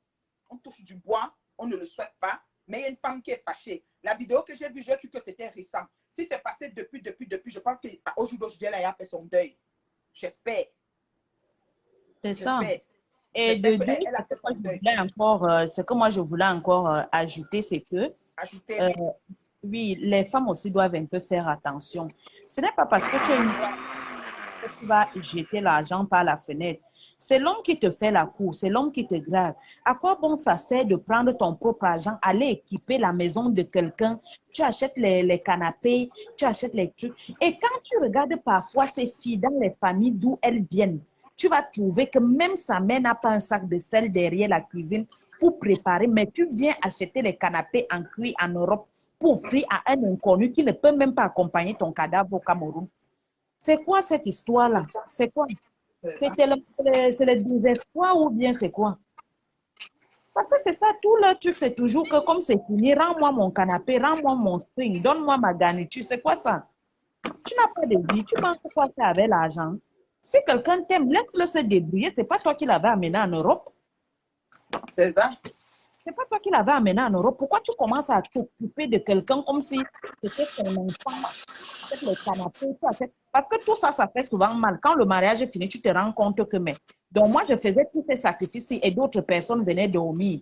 On touche du bois, on ne le souhaite pas, mais il y a une femme qui est fâchée. La vidéo que j'ai vue, j'ai cru que c'était récent. Si c'est passé depuis, je pense qu'au jour d'aujourd'hui, elle a fait son deuil. J'espère. C'est ça. Et de deux, ce que moi je voulais encore ajouter, c'est que oui, les femmes aussi doivent un peu faire attention. Ce n'est pas parce que tu es une femme que tu vas jeter l'argent par la fenêtre. C'est l'homme qui te fait la cour, c'est l'homme qui te grave. À quoi bon ça sert de prendre ton propre argent, aller équiper la maison de quelqu'un, tu achètes les canapés, tu achètes les trucs. Et quand tu regardes parfois ces filles dans les familles d'où elles viennent, tu vas trouver que même sa mère n'a pas un sac de sel derrière la cuisine pour préparer, mais tu viens acheter les canapés en cuir en Europe pour offrir à un inconnu qui ne peut même pas accompagner ton cadavre au Cameroun. C'est quoi cette histoire-là? C'est quoi? C'est le désespoir ou bien c'est quoi? Parce que c'est ça, tout le truc, c'est toujours que comme c'est fini, rends-moi mon canapé, rends-moi mon string, donne-moi ma garniture. C'est quoi ça? Tu n'as pas de vie, tu penses quoi faire avec l'argent? Si quelqu'un t'aime, laisse-le se débrouiller. C'est pas toi qui l'avais amené en Europe. C'est ça. C'est pas toi qui l'avais amené en Europe. Pourquoi tu commences à t'occuper de quelqu'un comme si c'était ton enfant? Avec les canapés, tout ça. Parce que tout ça, ça fait souvent mal. Quand le mariage est fini, tu te rends compte que, mais. Donc, moi, je faisais tous ces sacrifices et d'autres personnes venaient dormir.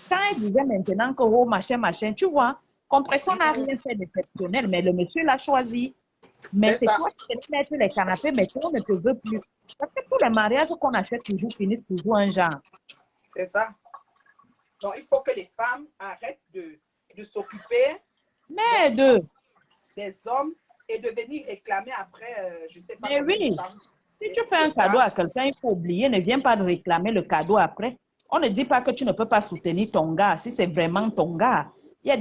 Quand elle disait maintenant que, oh, machin, machin, tu vois, Compression n'a rien fait d'exceptionnel, mais le monsieur l'a choisi. Mais C'est c'est ça. toi qui veux mettre les canapés, mais toi, on ne te veut plus. Parce que tous les mariages qu'on achète toujours finissent toujours un genre. C'est ça. Donc, il faut que les femmes arrêtent de s'occuper Mais deux. des hommes et de venir réclamer après, je ne sais pas Mais combien de oui, femmes. si tu fais un cadeau à quelqu'un, il faut oublier, ne viens pas de réclamer le cadeau après. On ne dit pas que tu ne peux pas soutenir ton gars si c'est vraiment ton gars. Il y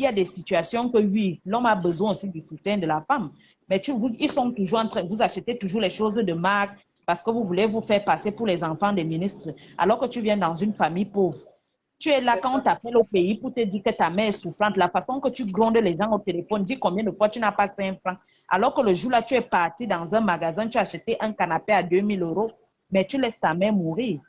a des situations que oui, l'homme a besoin aussi du soutien de la femme. Mais ils sont toujours en train, vous achetez toujours les choses de marque parce que vous voulez vous faire passer pour les enfants des ministres, alors que tu viens dans une famille pauvre. Tu es là quand on t'appelle au pays pour te dire que ta mère est souffrante. La façon que tu grondes les gens au téléphone, dis combien de fois tu n'as pas 5 francs. Alors que le jour-là, tu es parti dans un magasin, tu as acheté un canapé à 2000 euros, mais tu laisses ta mère mourir.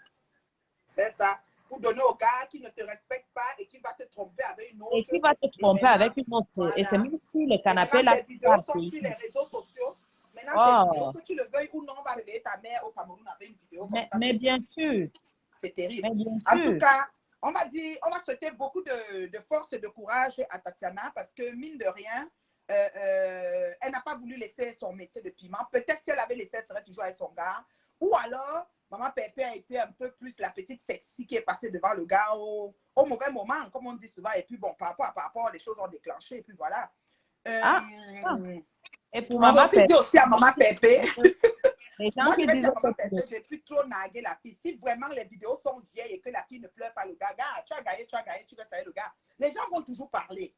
C'est ça. Pour donner au gars qui ne te respecte pas et qui va te tromper avec une Et autre. qui va te Et tromper maintenant, avec une autre. Et c'est voilà. même si le Et canapé maintenant, là, tes tu vas vidéos sont payer. sur les réseaux sociaux. Maintenant, tes vidéos, Oh, que tu le veuilles ou non, on va réveiller ta mère au Cameroun avec une vidéo comme ça. mais bien sûr, C'est terrible. mais bien En tout sûr. cas, on va souhaiter beaucoup de force et de courage à Tatiana parce que, mine de rien, elle n'a pas voulu laisser son métier de piment. Peut-être si elle avait laissé, elle serait toujours avec son gars. Ou alors, maman Pépé a été un peu plus la petite sexy qui est passée devant le gars au mauvais moment, comme on dit souvent. Et puis, bon, par rapport, les choses ont déclenché. Et puis voilà. Ah, ah. Et pour On va maman aussi dire aussi à maman Pépé. les gens Moi, je qui vais disent dire à que maman Pépé de plus trop naguer la fille. Si vraiment les vidéos sont vieilles et que la fille ne pleure pas le gars, tu as gagné, tu restes avec le gars. Les gens vont toujours parler.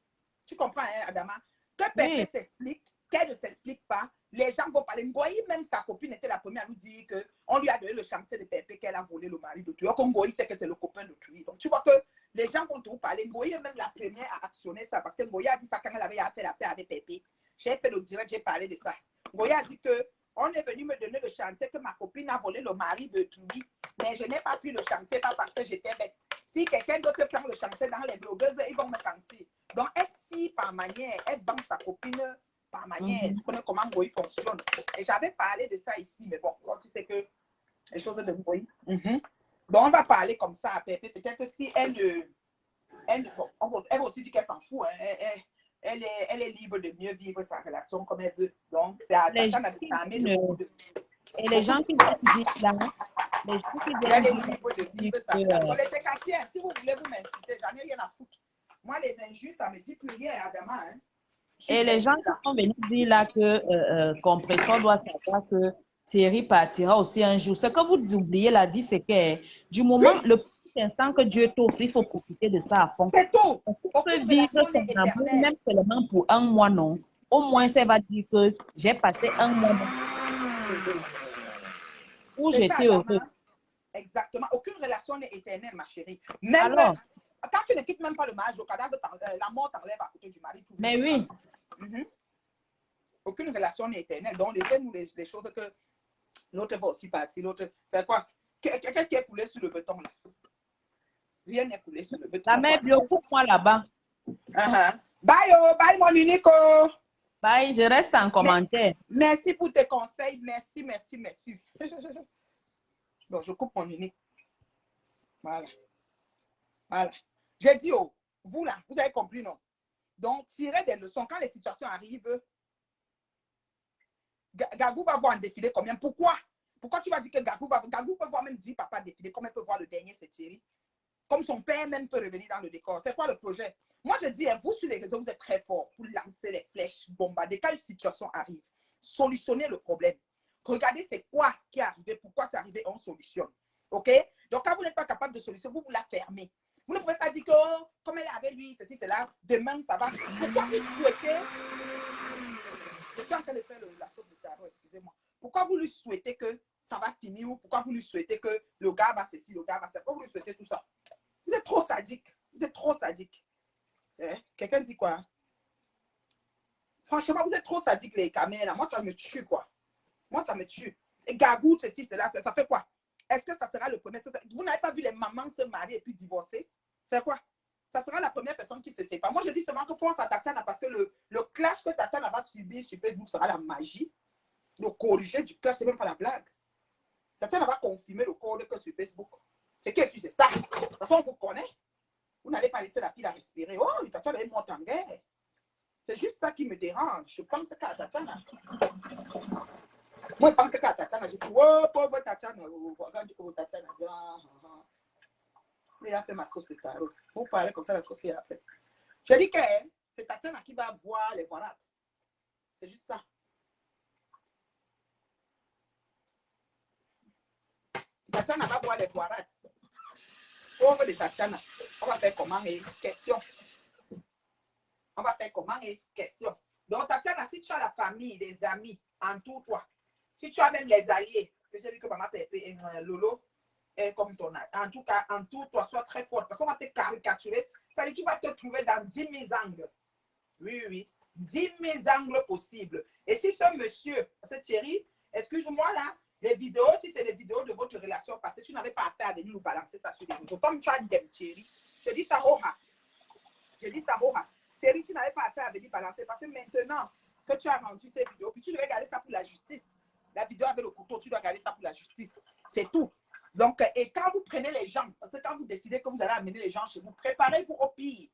Tu comprends, hein, Adama? Que Pépé oui, s'explique, qu'elle ne s'explique pas, les gens vont parler. Ngoï, même sa copine était la première à nous dire qu'on lui a donné le chantier de Pépé, qu'elle a volé le mari d'autrui. Donc, Ngoï sait que c'est le copain d'autrui. Donc, tu vois que les gens vont toujours parler. Ngoï est même la première à actionner ça parce que Ngoï a dit ça quand elle avait fait la paix avec Pépé. J'ai fait le direct, j'ai parlé de ça. Ngoï a dit que on est venu me donner le chantier que ma copine a volé le mari de Toulouse, mais je n'ai pas pris le chantier, pas parce que j'étais bête. Si quelqu'un d'autre prend le chantier dans les blogueuses, ils vont me sentir. Donc, être si par manière, être dans sa copine par manière, tu connais comment Ngoï fonctionne. Et j'avais parlé de ça ici, mais bon, quand tu sais que les choses de Ngoï. Donc, on va parler comme ça à Pépé. Peut-être que si bon, elle va aussi dire qu'elle s'en fout. Hein. Elle est libre de mieux vivre sa relation comme elle veut. Donc, c'est à les gens Tatiana de qui calmer de beaucoup viennent, de. et les gens qui viennent dire là, les gens qui Elle viennent est dire libre de que, vivre sa relation. Les décassiers, si vous voulez vous m'insulter, j'en ai rien à foutre. Moi, les injures, ça ne me dit plus rien, Adama. Hein. et les gens qui sont venus dire là que Compressor doit savoir que Thierry partira aussi un jour. Ce que vous oubliez la vie, c'est que du moment, Oui, le petit instant que Dieu t'offre, il faut profiter de ça à fond. c'est tout. On peut Aucune vivre relation son n'est amour, éternelle. même seulement pour un mois, non. Au moins, ça va dire que j'ai passé un mois où C'est ça, j'étais heureux. Adama. Exactement. Aucune relation n'est éternelle, ma chérie. Même Alors, quand tu ne quittes même pas le mariage, le cadavre, la mort t'enlève à côté du mari. mais oui, Aucune relation n'est éternelle. Donc, laissez-nous les choses que l'autre va aussi partir. L'autre, c'est quoi? Qu'est-ce qui est coulé sur le béton là? Rien n'est coulé sur le béton. la mère bio, coupe-moi là-bas. Bye, oh, bye, mon unico. Bye, je reste en commentaire. Merci pour tes conseils. Merci, merci, merci. Bon, je coupe mon unique. Voilà. Voilà. J'ai dit, oh, vous là, vous avez compris, non? Donc, tirez des leçons. Quand les situations arrivent, Gagou va voir un défilé combien? Pourquoi? Pourquoi tu vas dire que Gagou peut voir même 10 papas défiler, comme elle peut voir le dernier, c'est Thierry? Comme son père même peut revenir dans le décor. C'est quoi le projet? Moi, je dis, vous sur les réseaux, vous êtes très forts pour lancer les flèches, bombarder. Quand une situation arrive, solutionner le problème. Regardez c'est quoi qui est arrivé, pourquoi c'est arrivé, on solutionne. OK? Donc, quand vous n'êtes pas capable de solutionner, vous la fermez. Vous ne pouvez pas dire que, oh, comme elle est avec lui, ceci, cela, demain, ça va. Pourquoi vous souhaitez... Je suis en train de faire la sauce de tarot, excusez-moi. Pourquoi vous lui souhaitez que ça va finir ou pourquoi vous lui souhaitez que le gars va ceci, le gars va ça? Pourquoi vous lui souhaitez tout ça? Vous êtes trop sadique. Vous êtes trop sadique. Eh? Quelqu'un dit quoi? Franchement, vous êtes trop sadique, les caméras. Moi, ça me tue, quoi. Moi, ça me tue. Et Gagou, ceci, cela, ça fait quoi? Est-ce que ça sera le premier? Vous n'avez pas vu les mamans se marier et puis divorcer? C'est quoi? Ça sera la première personne qui se sépare. Moi, je dis seulement que force à Tatiana parce que le clash que Tatiana va subir sur Facebook sera la magie. Le corriger du clash, c'est même pas la blague. Tatiana va confirmer le code que sur Facebook. C'est qu'elle suit, c'est ça. De toute façon, on vous connaît. Vous n'allez pas laisser la fille la respirer. Oh, Tatiana est morte en guerre. C'est juste ça qui me dérange. Je pense qu'à Tatiana. Moi, je pense qu'à Tatiana. Je dis, oh, pauvre Tatiana. Quand je dis que Tatiana, il a fait ma sauce de tarot. Vous parlez comme ça, la sauce qu'il a fait. Je dis que c'est Tatiana qui va voir les voilades. C'est juste ça. Tatiana va voir les voilades. Pauvre de Tatiana. On va faire comment et question. On va faire comment et question. Donc, Tatiana, si tu as la famille, les amis, entoure toi. Si tu as même les alliés, que j'ai vu que maman Pépé et Lolo est comme ton âge. En tout cas, entoure-toi, sois très forte. Parce qu'on va te caricaturer. Ça veut dire que tu vas te trouver dans 10 000 angles. Oui, oui. 10 000 angles possibles. Et si ce monsieur, c'est Thierry, excuse-moi là, les vidéos, si c'est les vidéos de votre relation passée, tu n'avais pas à faire de nous balancer ça sur les réseaux. Comme tu as dit, Thierry, je dis ça, Roha. Je dis ça, Roha. Thierry, tu n'avais pas à faire à venir balancer parce que maintenant que tu as rendu ces vidéos, puis tu devais garder ça pour la justice. La vidéo avec le couteau, tu dois garder ça pour la justice. C'est tout. Donc, et quand vous prenez les gens, parce que quand vous décidez que vous allez amener les gens chez vous, préparez-vous au pire.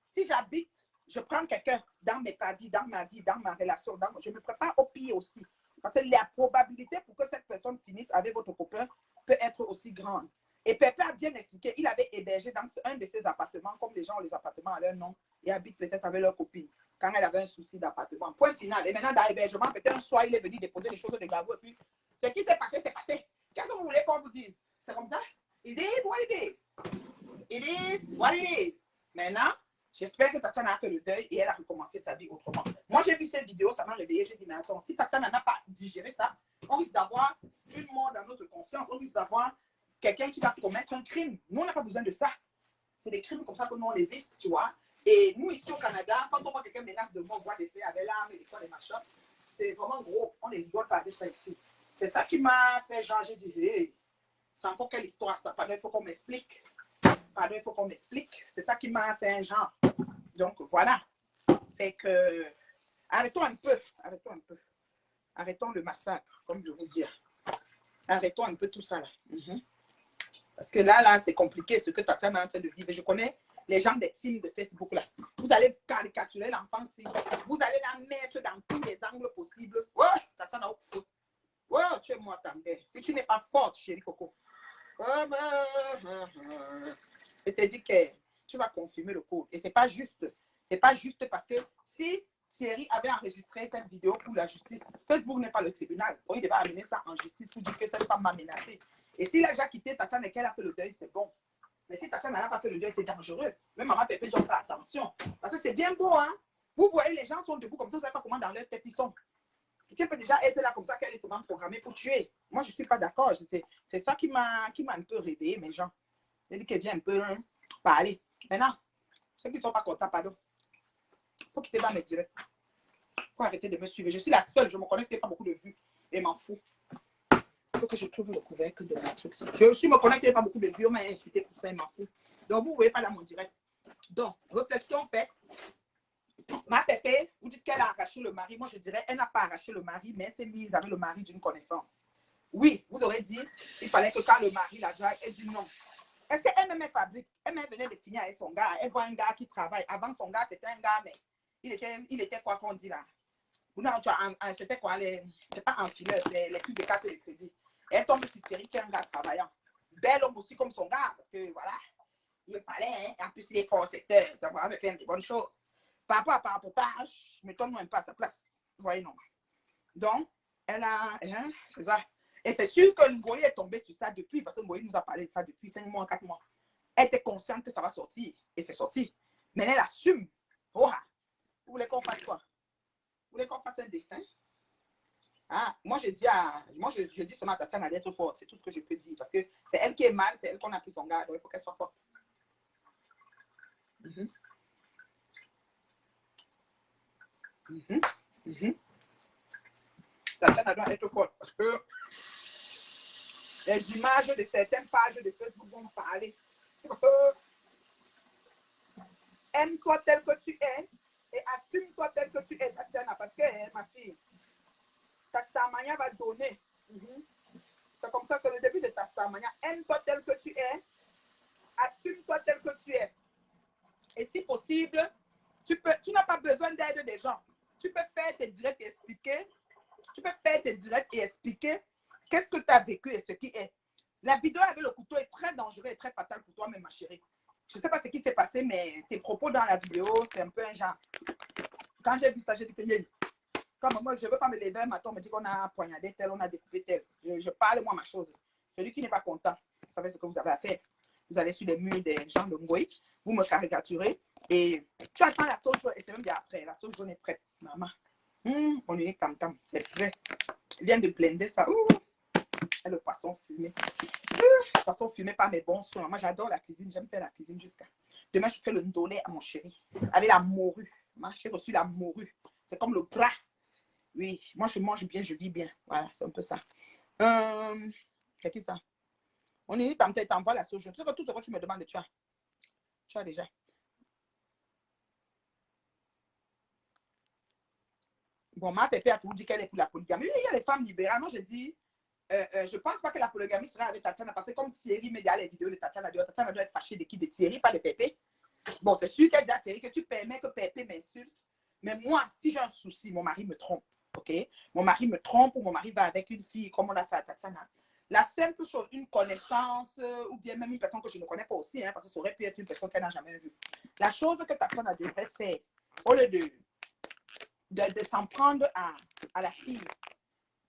Si j'habite, je prends quelqu'un dans mes parties, dans ma vie, dans ma relation, je me prépare au pire aussi. Parce que la probabilité pour que cette personne finisse avec votre copain peut être aussi grande. Et Pépé a bien expliqué, il avait hébergé dans un de ses appartements, comme les gens ont les appartements à leur nom, et habitent peut-être avec leur copine, quand elle avait un souci d'appartement. Point final. Et maintenant, dans l'hébergement, peut-être un soir, il est venu déposer les choses de Gabou, et puis, ce qui s'est passé, c'est passé. Qu'est-ce que vous voulez qu'on vous dise? C'est comme ça? It is what it is. It is what it is. Maintenant, j'espère que Tatiana a fait le deuil et elle a recommencé sa vie autrement. Moi, j'ai vu cette vidéo, ça m'a réveillée. J'ai dit, mais attends, si Tatiana n'a pas digéré ça, on risque d'avoir une mort dans notre conscience. On risque d'avoir quelqu'un qui va commettre un crime. Nous, on n'a pas besoin de ça. C'est des crimes comme ça que nous, on les vit, tu vois. Et nous, ici au Canada, quand on voit quelqu'un menace de mort, voit des faits avec l'arme et des fois des machins, c'est vraiment gros. On ne rigole pas avec ça ici. C'est ça qui m'a fait genre, j'ai dit, hey, c'est encore quelle histoire ça? Pardon, il faut qu'on m'explique. Pardon, il faut qu'on m'explique. C'est ça qui m'a fait un genre. Donc, voilà. C'est que, arrêtons un peu. Arrêtons un peu. Arrêtons le massacre, comme je vous dis. Arrêtons un peu tout ça, là. Parce que là, c'est compliqué ce que Tatiana est en train de vivre. Je connais les gens des teams de Facebook, là. Vous allez caricaturer l'enfant si vous allez la mettre dans tous les angles possibles. Ouais, Tatiana, fou. Ouais, tu es moi, Tangé. Si tu n'es pas forte, chérie Coco. Je te dis que tu vas confirmer le code. Et c'est pas juste. C'est pas juste parce que si Thierry avait enregistré cette vidéo pour la justice, Facebook n'est pas le tribunal. Donc, il devait amener ça en justice pour dire que cette femme m'a menacé. Et s'il a déjà quitté Tatiana et qu'elle a fait le deuil, c'est bon. Mais si Tatiana n'a pas fait le deuil, c'est dangereux. Même maman Pépé, j'en fais attention. Parce que c'est bien beau, hein. Vous voyez, les gens sont debout comme ça, vous ne savez pas comment dans leur tête ils sont. Quelqu'un peut déjà être là comme ça, qu'elle est souvent programmée pour tuer. Moi, je ne suis pas d'accord. C'est ça qui m'a un peu réveillé, mes gens. J'ai dit qu'elle vient un peu parler. Maintenant, ceux qui ne sont pas contents, pardon. Il faut quitter dans mes directs. Il faut arrêter de me suivre. Je suis la seule, je ne me connecte pas beaucoup de vues. Et m'en fous. Il faut que je trouve le couvercle de mon truc. Je suis me connecté pas beaucoup de vues, on m'a insulté pour ça, il m'en fout. Donc, vous ne voyez pas dans mon direct. Donc, réflexion faite. Ma Pépé, vous dites qu'elle a arraché le mari. Moi, je dirais, elle n'a pas arraché le mari, mais elle s'est mise avec le mari d'une connaissance. Oui, vous aurez dit, il fallait que quand le mari la drague, elle dit non. Est-ce qu'elle-même fabrique? Elle-même venait de finir avec son gars. Elle voit un gars qui travaille. Avant, son gars, c'était un gars, mais il était quoi qu'on dit là? C'était quoi? C'est pas un fileur, c'est les trucs de carte de crédit. Elle tombe sur Thierry, qui est un gars travaillant. Bel homme aussi comme son gars, parce que voilà, il me parlait, hein? En plus, il est forceteur. Donc, on va faire des bonnes choses. Par rapport à parapotage, mettons-nous un peu à sa place. Vous voyez, non? Donc, elle a, hein, c'est ça. Et c'est sûr que Ngoye est tombé sur ça depuis, parce que Ngoye nous a parlé de ça depuis 5 mois, 4 mois. Elle était consciente que ça va sortir. Et c'est sorti. Mais elle assume. Oh, vous voulez qu'on fasse quoi? Vous voulez qu'on fasse un dessin? Ah, moi, je dis seulement à Tatiana d'être forte. C'est tout ce que je peux dire. Parce que c'est elle qui est mal, c'est elle qu'on a pris son garde. Donc, il faut qu'elle soit forte. Tatiana doit être forte. Parce que les images de certaines pages de Facebook vont parler. Aime-toi tel que tu es et assume-toi tel que tu es, Tatiana. Parce que, ma fille, Tastamania va donner. C'est comme ça, c'est le début de Tastamania. Aime-toi tel que tu es, assume-toi tel que tu es. Et si possible, tu n'as pas besoin d'aide des gens. Tu peux faire tes directs et expliquer. Tu peux faire tes directs et expliquer qu'est-ce que tu as vécu et ce qui est. La vidéo avec le couteau est très dangereux et très fatal pour toi-même, ma chérie. Je ne sais pas ce qui s'est passé, mais tes propos dans la vidéo, c'est un peu un genre. Quand j'ai vu ça, j'ai dit que comme moi, je ne veux pas me lever un matin, on me dit qu'on a poignardé tel, on a découpé tel. Je parle, moi, ma chose. Celui qui n'est pas content, vous savez ce que vous avez à faire. Vous allez sur les murs des gens de Ngoï, vous me caricaturez et tu attends la sauce jaune et c'est même bien après. La sauce jaune est prête, maman. On est tam-tam, c'est prêt. Il vient de blender ça. Et le poisson fumé. Le poisson fumé par mes bons soins. Moi, j'adore la cuisine. J'aime faire la cuisine jusqu'à. Demain, je fais le ndolé à mon chéri. Avec la morue. J'ai reçu la morue. C'est comme le gras. Oui, moi, je mange bien, je vis bien. Voilà, c'est un peu ça. C'est qui ça? On est tam t'envoie la sauce. Tu sais que tout ce que tu me demandes, tu as. Tu as déjà. Bon, ma pépé a toujours dit qu'elle est pour la polygamie. Oui, il y a les femmes libérales. Moi, je dis, je ne pense pas que la polygamie sera avec Tatiana parce que comme Thierry met les vidéos de Tatiana doit être fâchée de qui? De Thierry, pas de Pépé. Bon, c'est sûr qu'elle dit à Thierry que tu permets que Pépé m'insulte. Mais moi, si j'ai un souci, mon mari me trompe. OK? Mon mari me trompe ou mon mari va avec une fille comme on l'a fait à Tatiana. La simple chose, une connaissance ou bien même une personne que je ne connais pas aussi, parce que ça aurait pu être une personne qu'elle n'a jamais vue. La chose que Tatiana devrait faire, au lieu de s'en prendre à la fille,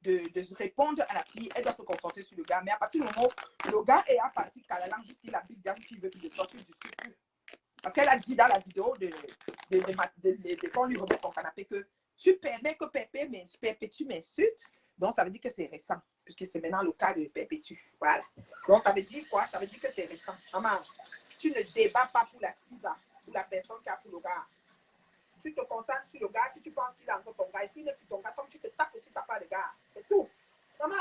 de répondre à la fille, elle doit se concentrer sur le gars. Mais à partir du moment où le gars est à partir qu'à la langue, il a dit qu'il veut plus de toi, tu ne discutes plus. Parce qu'elle a dit dans la vidéo quand on lui remet son canapé que tu permets que Perpétue m'insulte. Donc, ça veut dire que c'est récent, puisque c'est maintenant le cas de Perpétue. Voilà. Donc, ça veut dire quoi? Ça veut dire que c'est récent. Maman, tu ne débats pas pour la tisa, pour la personne qui a pour le gars. Tu te concentres sur le gars si tu penses qu'il a encore ton gars. Et s'il n'est plus ton gars, comme tu te tapes aussi, tu n'as pas le gars. C'est tout. Maman,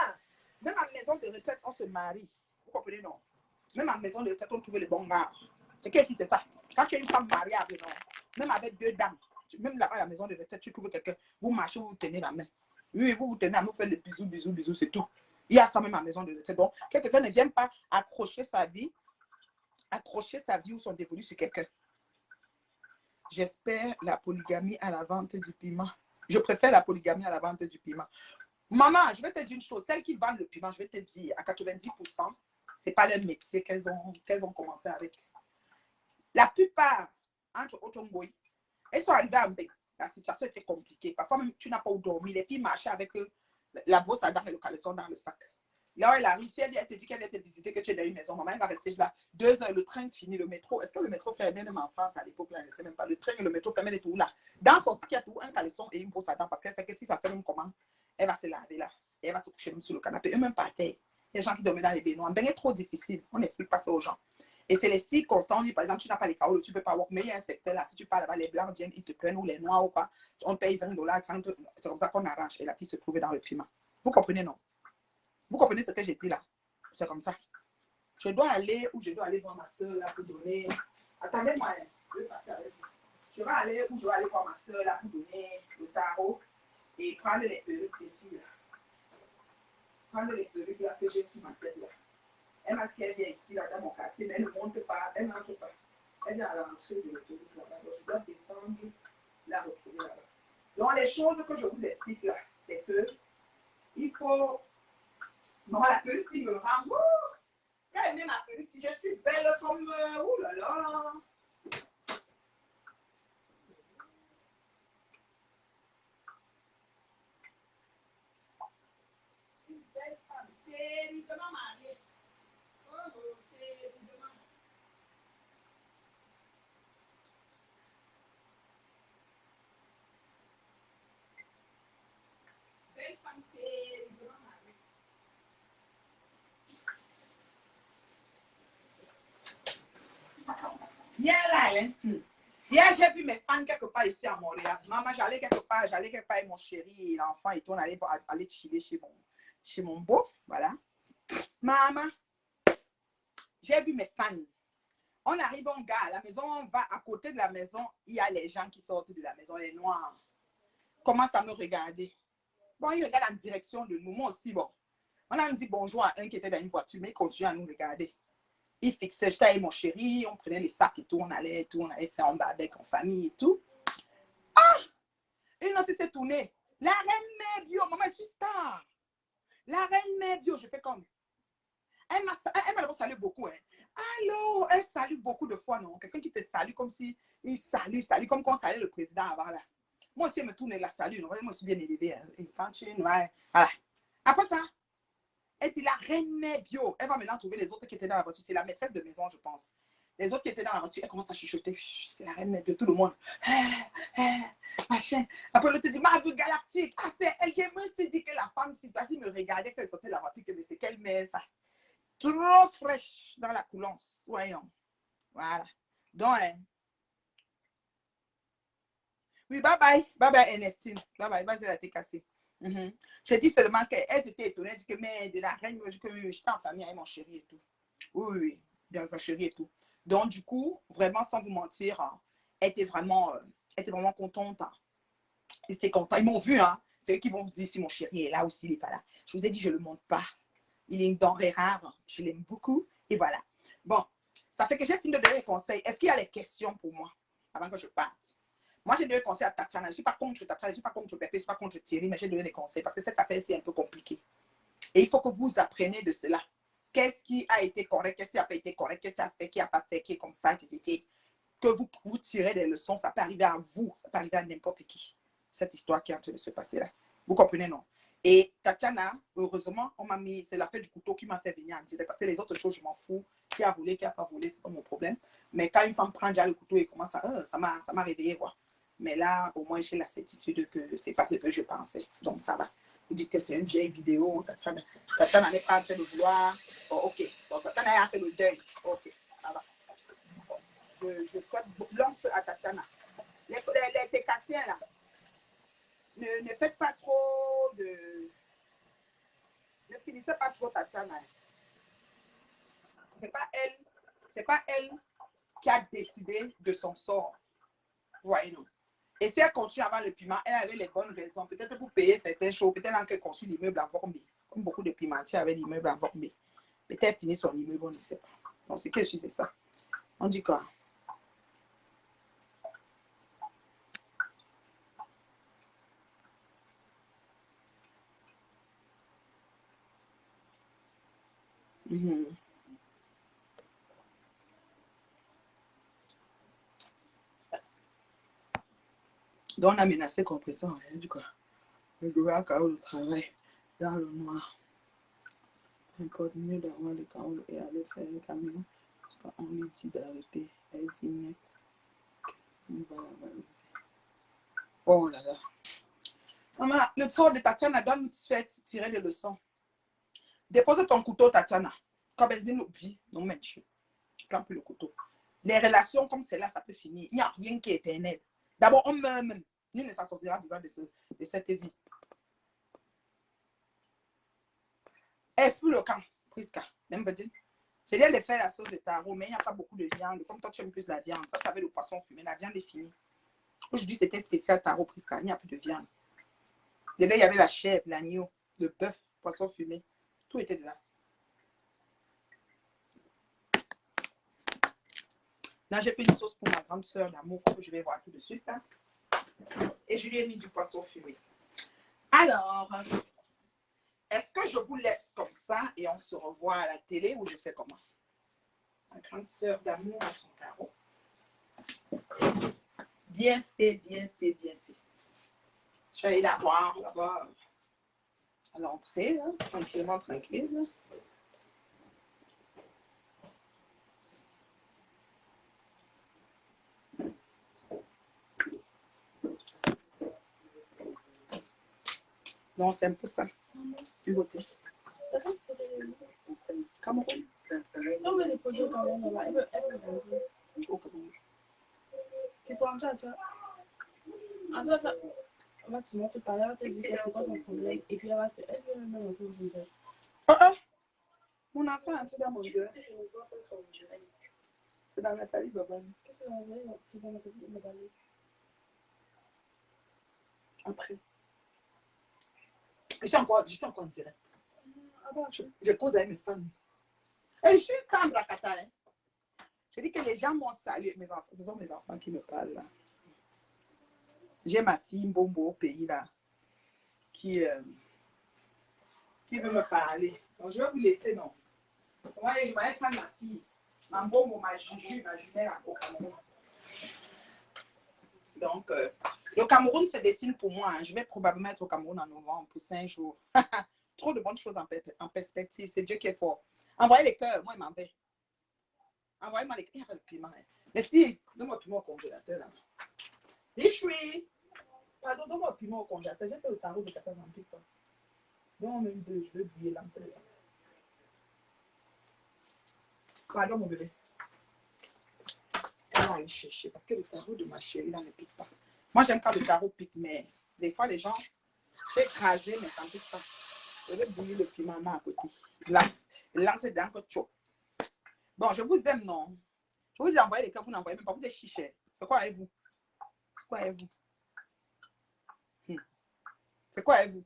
même à maison de retraite, on se marie. Vous comprenez, non? Même à maison de retraite, on trouve les bons gars. C'est qui c'est ça? Quand tu es une femme mariable, non? Même avec deux dames, même là-bas à la maison de retraite, tu trouves quelqu'un, vous marchez, vous vous tenez la main. Oui, vous vous tenez à me faire les bisous, c'est tout. Il y a ça même à la maison de retraite. Donc, quelqu'un ne vient pas accrocher sa vie ou son dévolu sur quelqu'un. J'espère la polygamie à la vente du piment. Je préfère la polygamie à la vente du piment. Maman, je vais te dire une chose. Celles qui vendent le piment, je vais te dire, à 90%, ce n'est pas leur métier qu'elles ont commencé avec. La plupart, entre Otongoy, elles sont arrivées en Mbé. La situation était compliquée. Parfois, même, tu n'as pas où dormir. Les filles marchaient avec la brosse à dents et le caleçon dans le sac. Là, elle arrive, si elle vient te dire qu'elle vient te visiter, que tu es dans une maison, maman, elle va rester là 2 heures, le train finit, le métro. Est-ce que le métro fermait même en France à l'époque? Là, je ne sais même pas. Le train et le métro fermaient les tout là. Dans son sac, il y a tout un caleçon et une brosse à dents parce qu'elle sait que si ça fait même comment, elle va se laver là. Et elle va se coucher même sur le canapé. Et même pas à terre. Il y a des gens qui dorment dans les baignoires. Ben, c'est trop difficile. On n'explique pas ça aux gens. Et c'est les styles constants. On dit, par exemple, tu n'as pas les carreaux, tu ne peux pas voir. Mais il y a un secteur là, si tu parles là-bas, les blancs viennent, ils te prennent, ou les noirs ou quoi. On paye 20$, 30$. C'est comme ça qu'on arrange. Et la fille se trouvait dans le piment. Vous comprenez, non? Vous comprenez ce que j'ai dit là? C'est comme ça. Je dois aller où je dois aller voir ma soeur là pour donner. Attendez-moi, je vais passer avec vous. Je vais aller où je dois aller voir ma soeur là pour donner le tarot et prendre les perruques des filles là. Prendre les perruques là que j'ai sur ma tête là. Elle m'a dit qu'elle vient ici là dans mon quartier, mais elle ne monte pas, elle n'entre pas. Elle vient à l'entrée de l'autoroute là-bas. Donc je dois descendre, la retrouver là-bas. Donc les choses que je vous explique là, c'est que il faut. Maman, la perruque, s'il me rend. Quand elle met ma perruque, si je suis belle comme. Ouh là là! Une belle femme, terriblement mariée. Oh, terriblement. Hier, là, hein, hier, j'ai vu mes fans quelque part ici à Montréal. Maman, j'allais quelque part avec mon chéri et l'enfant et tout. On allait aller chiller chez mon beau. Voilà. Maman, j'ai vu mes fans. On arrive, on gars à la maison, on va à côté de la maison. Il y a les gens qui sortent de la maison, les noirs. Commencent à me regarder. Bon, ils regardent en direction de nous. Moi aussi, bon. On a dit bonjour à un qui était dans une voiture, mais il continue à nous regarder. Il fixait, j'étais avec mon chéri, on prenait les sacs et tout, on allait faire un barbecue en famille et tout. Ah! Une autre s'est tournée. La reine Mère Bio, maman, je suis star. La reine Mère Bio, je fais comme. Elle m'a d'abord salué beaucoup. Hein. Allô, elle salue beaucoup de fois, non? Quelqu'un qui te salue comme si il salue, comme quand on salue le président avant là. Moi aussi, elle me tourne et la salue. Non? Moi, je suis bien élevée. Hein. Et quand tu voilà. Après ça, elle dit la reine Mère Bio. Elle va maintenant trouver les autres qui étaient dans la voiture. C'est la maîtresse de maison, je pense. Les autres qui étaient dans la voiture, elle commence à chuchoter. C'est la reine Mère Bio, tout le monde. Machin. Après, l'autre dit, ma vue galactique. Ah, c'est elle. Je me suis dit que la femme, si me regardait quand elle sortait de la voiture, que mais c'est quelle mère ça? Trop fraîche dans la coulance. Voyons. Voilà. Donc, hein. Oui, bye bye. Bye bye, Ernestine. Bye bye. Vas-y, elle a été cassée. Je dis seulement qu'elle était étonnée. Elle dit que, mais de la reine, je dis que j'étais en famille avec mon chéri et tout. Oui. Avec ma chérie et tout. Donc, du coup, vraiment, sans vous mentir, hein, elle était vraiment contente. Hein. Ils étaient contents. Ils m'ont vu. Hein. C'est eux qui vont vous dire si mon chéri est là ou s'il n'est pas là. Je vous ai dit, je ne le montre pas. Il est une denrée rare. Je l'aime beaucoup. Et voilà. Bon, ça fait que j'ai fini de donner les conseils. Est-ce qu'il y a les questions pour moi avant que je parte? Moi, j'ai donné des conseils à Tatiana. Je ne suis pas contre Tatiana, je ne suis pas contre Pépé, je ne suis pas contre Thierry, mais j'ai donné des conseils parce que cette affaire, c'est un peu compliqué. Et il faut que vous appreniez de cela. Qu'est-ce qui a été correct, qu'est-ce qui n'a pas été correct, qu'est-ce qui a fait, qui n'a pas fait, qui est comme ça, etc. Que vous tirez des leçons, ça peut arriver à vous, ça peut arriver à n'importe qui. Cette histoire qui est en train de se passer là. Vous comprenez, non? Et Tatiana, heureusement, on m'a mis, c'est l'affaire du couteau qui m'a fait venir en direct. Parce que les autres choses, je m'en fous. Qui a volé, qui n'a pas volé, c'est pas mon problème. Mais quand une femme prend déjà le couteau et commence à, ça m'a réveillé, quoi. Mais là, au moins, j'ai la certitude que c'est pas ce que je pensais. Donc, ça va. Vous dites que c'est une vieille vidéo. Tatiana n'est pas en train de vouloir. Oh, ok. Donc, Tatiana a fait le deuil. Ok, ça va. Bon, je lance à Tatiana. Les Técassiens, là. Ne faites pas trop de... Ne finissez pas trop Tatiana. C'est pas elle qui a décidé de son sort. Voyez-nous. Et si elle continue à avoir le piment, elle avait les bonnes raisons. Peut-être pour payer certaines choses. Peut-être qu'elle construit l'immeuble en Vormé. Comme beaucoup de pimentiers avaient l'immeuble en Vormé. Peut-être qu'elle finit son immeuble, on ne sait pas. Donc, c'est que je suis, c'est ça. On dit quoi? Donc, on a menacé compression, rien du quoi. Le gouvernement le travail dans le noir. Encore mieux d'avoir le chaos et aller faire un camion. Parce qu'on lui dit d'arrêter. Elle dit, mais on va la valoriser. Oh là là. Maman, le sort de Tatiana doit nous faire tirer des leçons. Dépose ton couteau, Tatiana. Comme elle dit, n'oublie, non, monsieur. Prends plus le couteau. Les relations comme celle-là, ça peut finir. Il n'y a rien qui est éternel. D'abord, on meurt même. Nul ne s'associera vivant de cette vie. Elle fout le camp, Prisca. Même pas dire. C'est bien de faire la sauce de taro, mais il n'y a pas beaucoup de viande. Comme toi, tu aimes plus la viande. Ça, ça avait le poisson fumé. La viande est finie. Aujourd'hui, c'était spécial taro, Prisca. Il n'y a plus de viande. Dedans, il y avait la chèvre, l'agneau, le bœuf, poisson fumé. Tout était là. Là, j'ai fait une sauce pour ma grande soeur d'amour que je vais voir tout de suite. Là. Et je lui ai mis du poisson fumé. Alors, est-ce que je vous laisse comme ça et on se revoit à la télé ou je fais comment? Ma grande soeur d'amour à son tarot. Bien fait, bien fait, bien fait. Je vais aller la voir là-bas à l'entrée, là, tranquillement, tranquille. Là. Non, c'est un peu ça. Du côté. Cameroun. On va te montrer par là, elle va te dire que c'est quoi ton problème. Et puis elle va te même un peu vous dire. Mon enfant, tu dans mon Dieu. C'est dans Nathalie Babani. Qu'est-ce que c'est dans Nathalie? C'est dans Nathalie Babani. Après. Je suis encore en direct. Ah bon, Je cause avec mes femmes. Et je suis Sandra Rakata. Hein. Je dis que les gens m'ont salué. Mes enfants, ce sont mes enfants qui me parlent là. J'ai ma fille Mbombo au pays là qui veut me parler. Donc je vais vous laisser, non? Moi, je vais prendre ma fille. Ma Mbombo, ma Juju, ma jumelle au Cameroun. Donc, le Cameroun se dessine pour moi. Hein. Je vais probablement être au Cameroun en novembre pour 5 jours. Trop de bonnes choses en perspective. C'est Dieu qui est fort. Envoyez les cœurs. Moi, il m'en fait. Envoyez-moi les cœurs. Il n'y a pas de piment. Hein. Mais si, donne-moi le piment au congélateur. Là. Et je suis. Pardon, donne-moi le piment au congélateur. J'ai fait le tarot de 14 ans. Donne-moi même deux. Je veux bouiller là. Pardon, mon bébé. Elle va aller chercher. Parce que le tarot de ma chérie, là, ne pique pas. Moi, j'aime quand le tarot pique, mais des fois, les gens, j'ai écrasé, mais ça ne pique pas. Je vais bouillir le piment à côté. Là, c'est dans le chop. Bon, je vous aime, non? Je vous ai envoyé les cas, vous n'envoyez même pas. Vous êtes chiché. C'est quoi avec vous? C'est quoi avec vous? C'est quoi avec vous?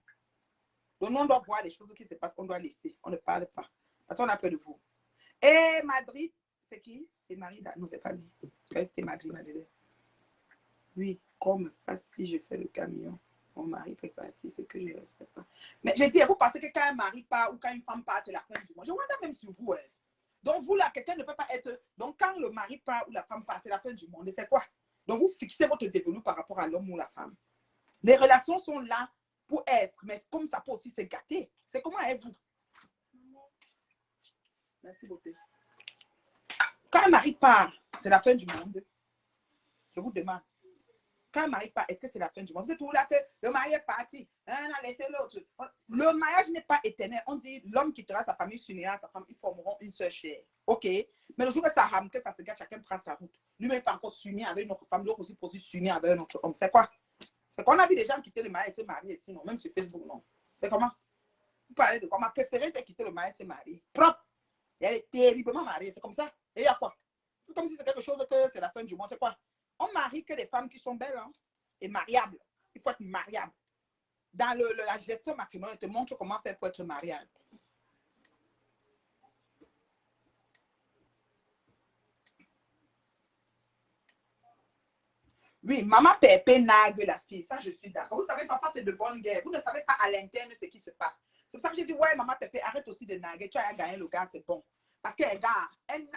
Donc, nous, on doit voir les choses qui se passent, on doit laisser. On ne parle pas. Parce qu'on a peur de vous. Et Madrid, c'est qui? C'est Marie. Non, c'est pas lui. C'était Madrid. Oui, qu'on me fasse si je fais le camion. Mon mari peut partir, c'est que je ne respecte pas. Mais je dis, vous pensez que quand un mari part ou quand une femme part, c'est la fin du monde. Je vois même sur vous. Hein. Donc, vous là, quelqu'un ne peut pas être. Donc, quand le mari part ou la femme part, c'est la fin du monde. Et c'est quoi? Donc, vous fixez votre développement par rapport à l'homme ou la femme. Les relations sont là pour être, mais comme ça peut aussi se gâter. C'est comment êtes-vous? Merci, beauté. Quand un mari part, c'est la fin du monde. Je vous demande. Quand un mari part, est-ce que c'est la fin du monde? Vous êtes tout là que le mari est parti. On a laissé l'autre. Le mariage n'est pas éternel. On dit l'homme quittera sa famille, s'unira à sa femme, ils formeront une seule chair. OK? Mais le jour que ça rame, que ça se gâte, chacun prend sa route. Lui-même n'est pas encore s'unir avec une autre femme, l'autre aussi pour s'unir avec un autre homme. C'est quoi? C'est qu'on a vu des gens quitter le mari et se marier ici, non? Même sur Facebook, non? C'est comment? Vous parlez de quoi? Ma préférée était quitter le mari et se marier. Propre. Et elle est terriblement mariée. C'est comme ça. Et il y a quoi? C'est comme si c'est quelque chose que c'est la fin du monde. C'est quoi? On marie que les femmes qui sont belles hein, et mariables. Il faut être mariable. Dans la gestion matrimoniale, on te montre comment faire pour être mariable. Oui, maman Pépé nargue la fille. Ça, je suis d'accord. Vous savez, parfois, c'est de bonne guerre. Vous ne savez pas à l'interne ce qui se passe. C'est pour ça que j'ai dit, ouais, maman Pépé, arrête aussi de narguer. Tu as gagné le gars, c'est bon. Parce que, regarde,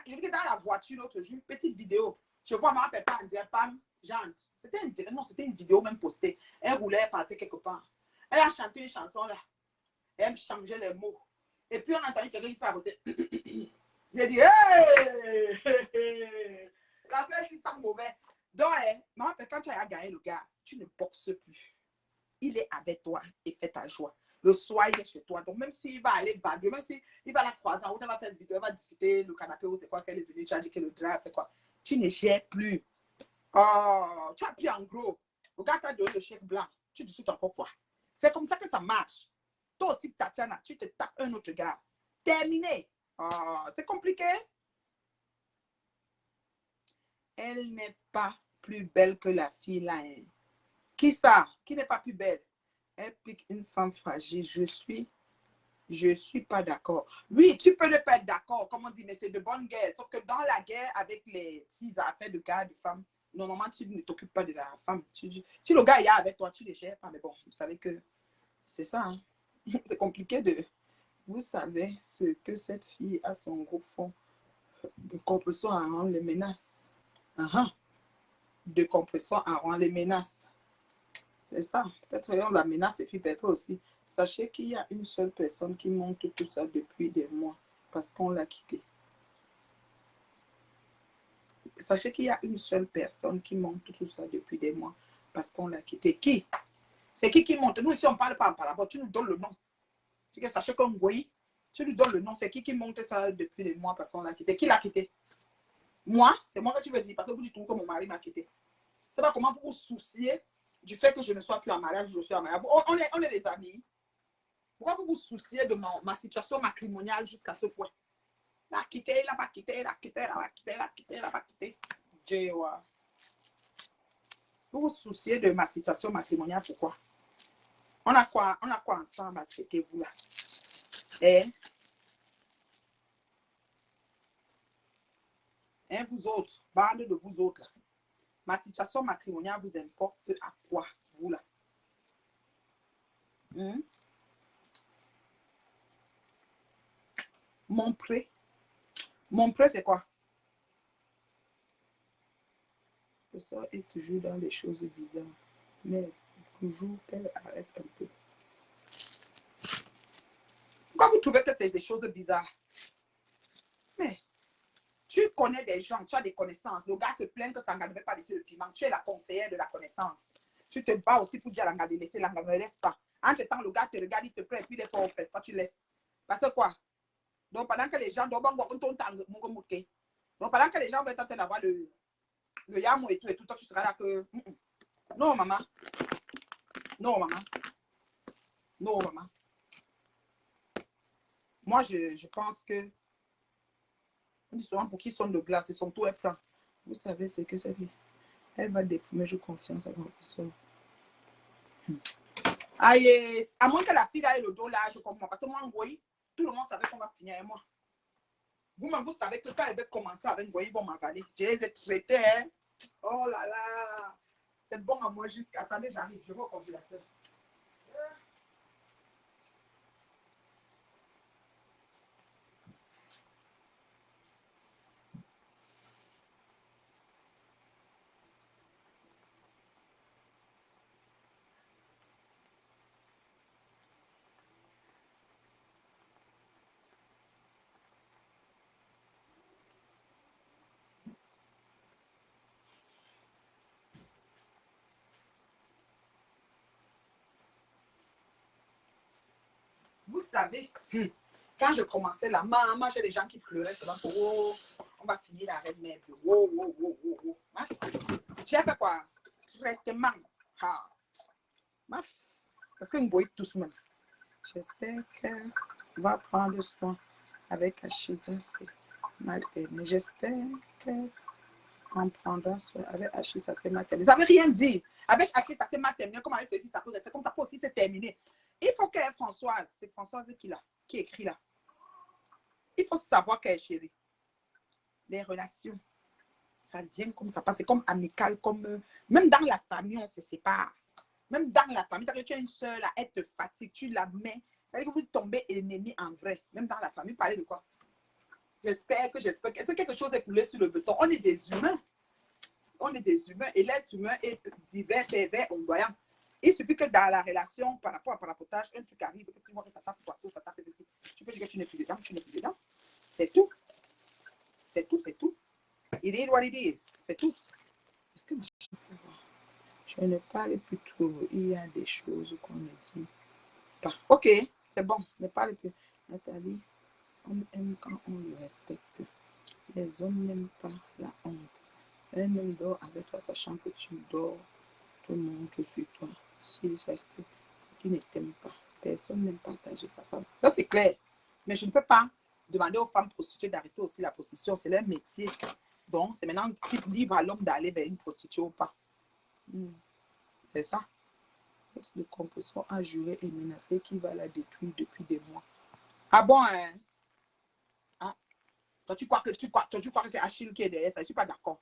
je dis que dans la voiture, l'autre jour, une petite vidéo. Je vois maman Pépé en dire, pam, jante. C'était une direct, non, c'était une vidéo même postée. Elle roulait, elle partait quelque part. Elle a chanté une chanson là. Et elle changeait les mots. Et puis on a entendu quelqu'un qui fait à côté. J'ai dit, hey! La fête qui sent mauvais. Donc, maman, quand tu as gagné le gars, tu ne boxes plus. Il est avec toi et fais ta joie. Le soir, il est chez toi. Donc, même s'il va aller baguer, même s'il va la croiser, ou elle va faire une vidéo, elle va discuter le canapé ou c'est quoi qu'elle est venue, tu as dit que le drap fait quoi. Tu ne gères plus. Oh, tu as pris en gros. Le gars t'a donné le chèque blanc. Tu discutes encore quoi. C'est comme ça que ça marche. Toi aussi, Tatiana, tu te tapes un autre gars. Terminé. Oh, c'est compliqué. Elle n'est pas plus belle que la fille là. Hein. Qui ça? Qui n'est pas plus belle? Elle pique une femme fragile. Je suis pas d'accord. Oui, tu peux ne pas être d'accord, comme on dit, mais c'est de bonne guerre. Sauf que dans la guerre avec les petites affaires de gars, de femmes, normalement, tu ne t'occupes pas de la femme. Si le gars est avec toi, tu ne les gères pas. Mais bon, vous savez que c'est ça. Hein? C'est compliqué de... Vous savez ce que cette fille a son gros fond de compression à rendre les menaces. De compression à rendre les menaces. C'est ça. Peut-être on la menace et puis Pépé aussi. Sachez qu'il y a une seule personne qui monte tout ça depuis des mois parce qu'on l'a quitté. Sachez qu'il y a une seule personne qui monte tout ça depuis des mois parce qu'on l'a quitté. Qui? C'est qui monte? Nous ici on ne parle pas en parabole. Tu nous donnes le nom. Sachez qu'on Goyi, tu lui donnes le nom. C'est qui monte ça depuis des mois parce qu'on l'a quitté? Qui l'a quitté? Moi? C'est moi que tu veux dire parce que vous dites tout que mon mari m'a quitté. C'est pas comment vous vous souciez du fait que je ne sois plus en mariage, je suis en mariage. On est des amis. Pourquoi vous vous souciez de ma situation matrimoniale jusqu'à ce point? La quitter, la pas quitter, la quitter, la pas quitter, la quitter, la pas quitter. Jewa. Vous vous souciez de ma situation matrimoniale, pourquoi? On a quoi ensemble à traiter, vous là? Vous autres, bande de vous autres là. Ma situation matrimoniale vous importe à quoi, vous là? Mon prêt, c'est quoi? Ça est toujours dans les choses bizarres. Mais toujours qu'elle arrête un peu. Pourquoi vous trouvez que c'est des choses bizarres? Mais tu connais des gens, tu as des connaissances. Le gars se plaint que Sanga ne veut pas laisser le piment. Tu es la conseillère de la connaissance. Tu te bats aussi pour dire à Langa de laisser, Langa ne laisse pas. Entre-temps, le gars te regarde, il te plaît, puis il est fort au fest. Toi, tu laisses. Parce que quoi? Donc, pendant que les gens, donc pendant que les gens vont être en train d'avoir le yamo et tout, toi, tu seras là que... Non, maman. Non, maman. Non, maman. Moi, je pense que... On dit souvent pour qui sonne de glace, ils sont tout francs. Vous savez ce que c'est. Elle va déprimer, je confiance à ma personne. Aïe, à moins que la fille ait le dos là, je comprends. Parce que moi, Ngoï, tout le monde savait qu'on va finir avec moi. Vous-même, vous savez que quand elle va commencer avec Ngoï, ils vont m'avaler. Je les ai traités, hein. Oh là là. C'est bon à moi jusqu'à... Attendez, j'arrive. Je vais au congélateur. Vous savez, quand je commençais là, maman, j'ai des gens qui pleuraient seulement pour oh, on va finir la reine mère. Oh, oh, oh, oh, oh. J'ai fait quoi? Traitement. Ah. Parce que Ngoï tous même. J'espère qu'elle va prendre soin avec Achiza. C'est mal aimé. J'espère qu'elle en prendra soin avec Achiza. C'est mal aimé. Ça ne veut rien dire. Avec Achiza, c'est mal aimé. Comment elle ceci, ça peut rester comme ça peut aussi se terminer. Il faut que Françoise, c'est Françoise qui écrit là. Il faut savoir qu'elle est chérie. Les relations, ça vient comme ça passe. C'est comme amical, comme même dans la famille, on se sépare. Même dans la famille, tu as une soeur, là, elle te fatigue, tu la mets. Ça veut dire que vous tombez ennemis en vrai. Même dans la famille, parlez de quoi? J'espère que est-ce que quelque chose est coulé sur le béton? On est des humains. On est des humains. Et l'être humain est divers, pervers, ondoyant. Il suffit que dans la relation, par rapport à parapotage, un truc arrive, que tu vois que ça tape poisson, ça tape tu peux dire que tu n'es plus dedans, tu n'es plus dedans. C'est tout. C'est tout, c'est tout. It is what it is. C'est tout. Est-ce que ma chérie peut voir? Je ne parle plus trop. Il y a des choses qu'on ne dit pas. Ok, c'est bon. Ne parle plus. Nathalie, on aime quand on le respecte. Les hommes n'aiment pas la honte. Un homme dort avec toi, sachant que tu dors. Tout le monde sur toi. S'il reste ce qui ne t'aime pas, personne n'aime partager sa femme. Ça, c'est clair. Mais je ne peux pas demander aux femmes prostituées d'arrêter aussi la prostitution. C'est leur métier. Donc, c'est maintenant libre à l'homme d'aller vers une prostituée ou pas. C'est ça. Le composition a juré et menacé qu'il va la détruire depuis des mois. Ah bon, hein? Hein? Toi, tu crois que c'est Achille qui est derrière ça? Je ne suis pas d'accord.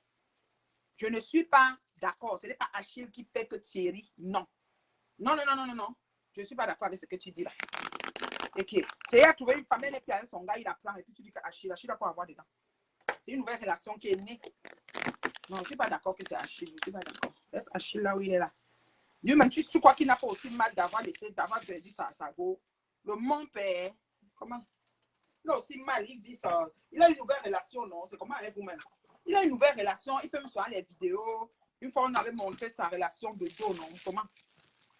Je ne suis pas d'accord. Ce n'est pas Achille qui fait que Thierry. Non. Non, non, non, non, non, non. Je ne suis pas d'accord avec ce que tu dis là. Et qui Thierry a trouvé une femme, elle est puis avec son gars, il a plein. Et puis tu dis qu'Achille va pas avoir dedans. C'est une nouvelle relation qui est née. Non, je ne suis pas d'accord que c'est Achille. Je ne suis pas d'accord. Laisse Achille là où il est là. Lui-même, tu crois qu'il n'a pas aussi mal d'avoir perdu sa go. Le mon père, comment? Il a aussi mal, il vit ça. Il a une nouvelle relation, non? C'est comment avec vous-même? Il a une nouvelle relation, il fait même sur les vidéos. Une fois, on avait montré sa relation de dos, non? Comment?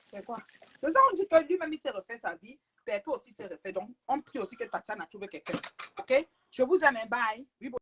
C'est quoi? C'est ça, on dit que lui-même, il s'est refait sa vie. Pépé aussi s'est refait. Donc, on prie aussi que Tatiana trouve quelqu'un. OK? Je vous aime, bye.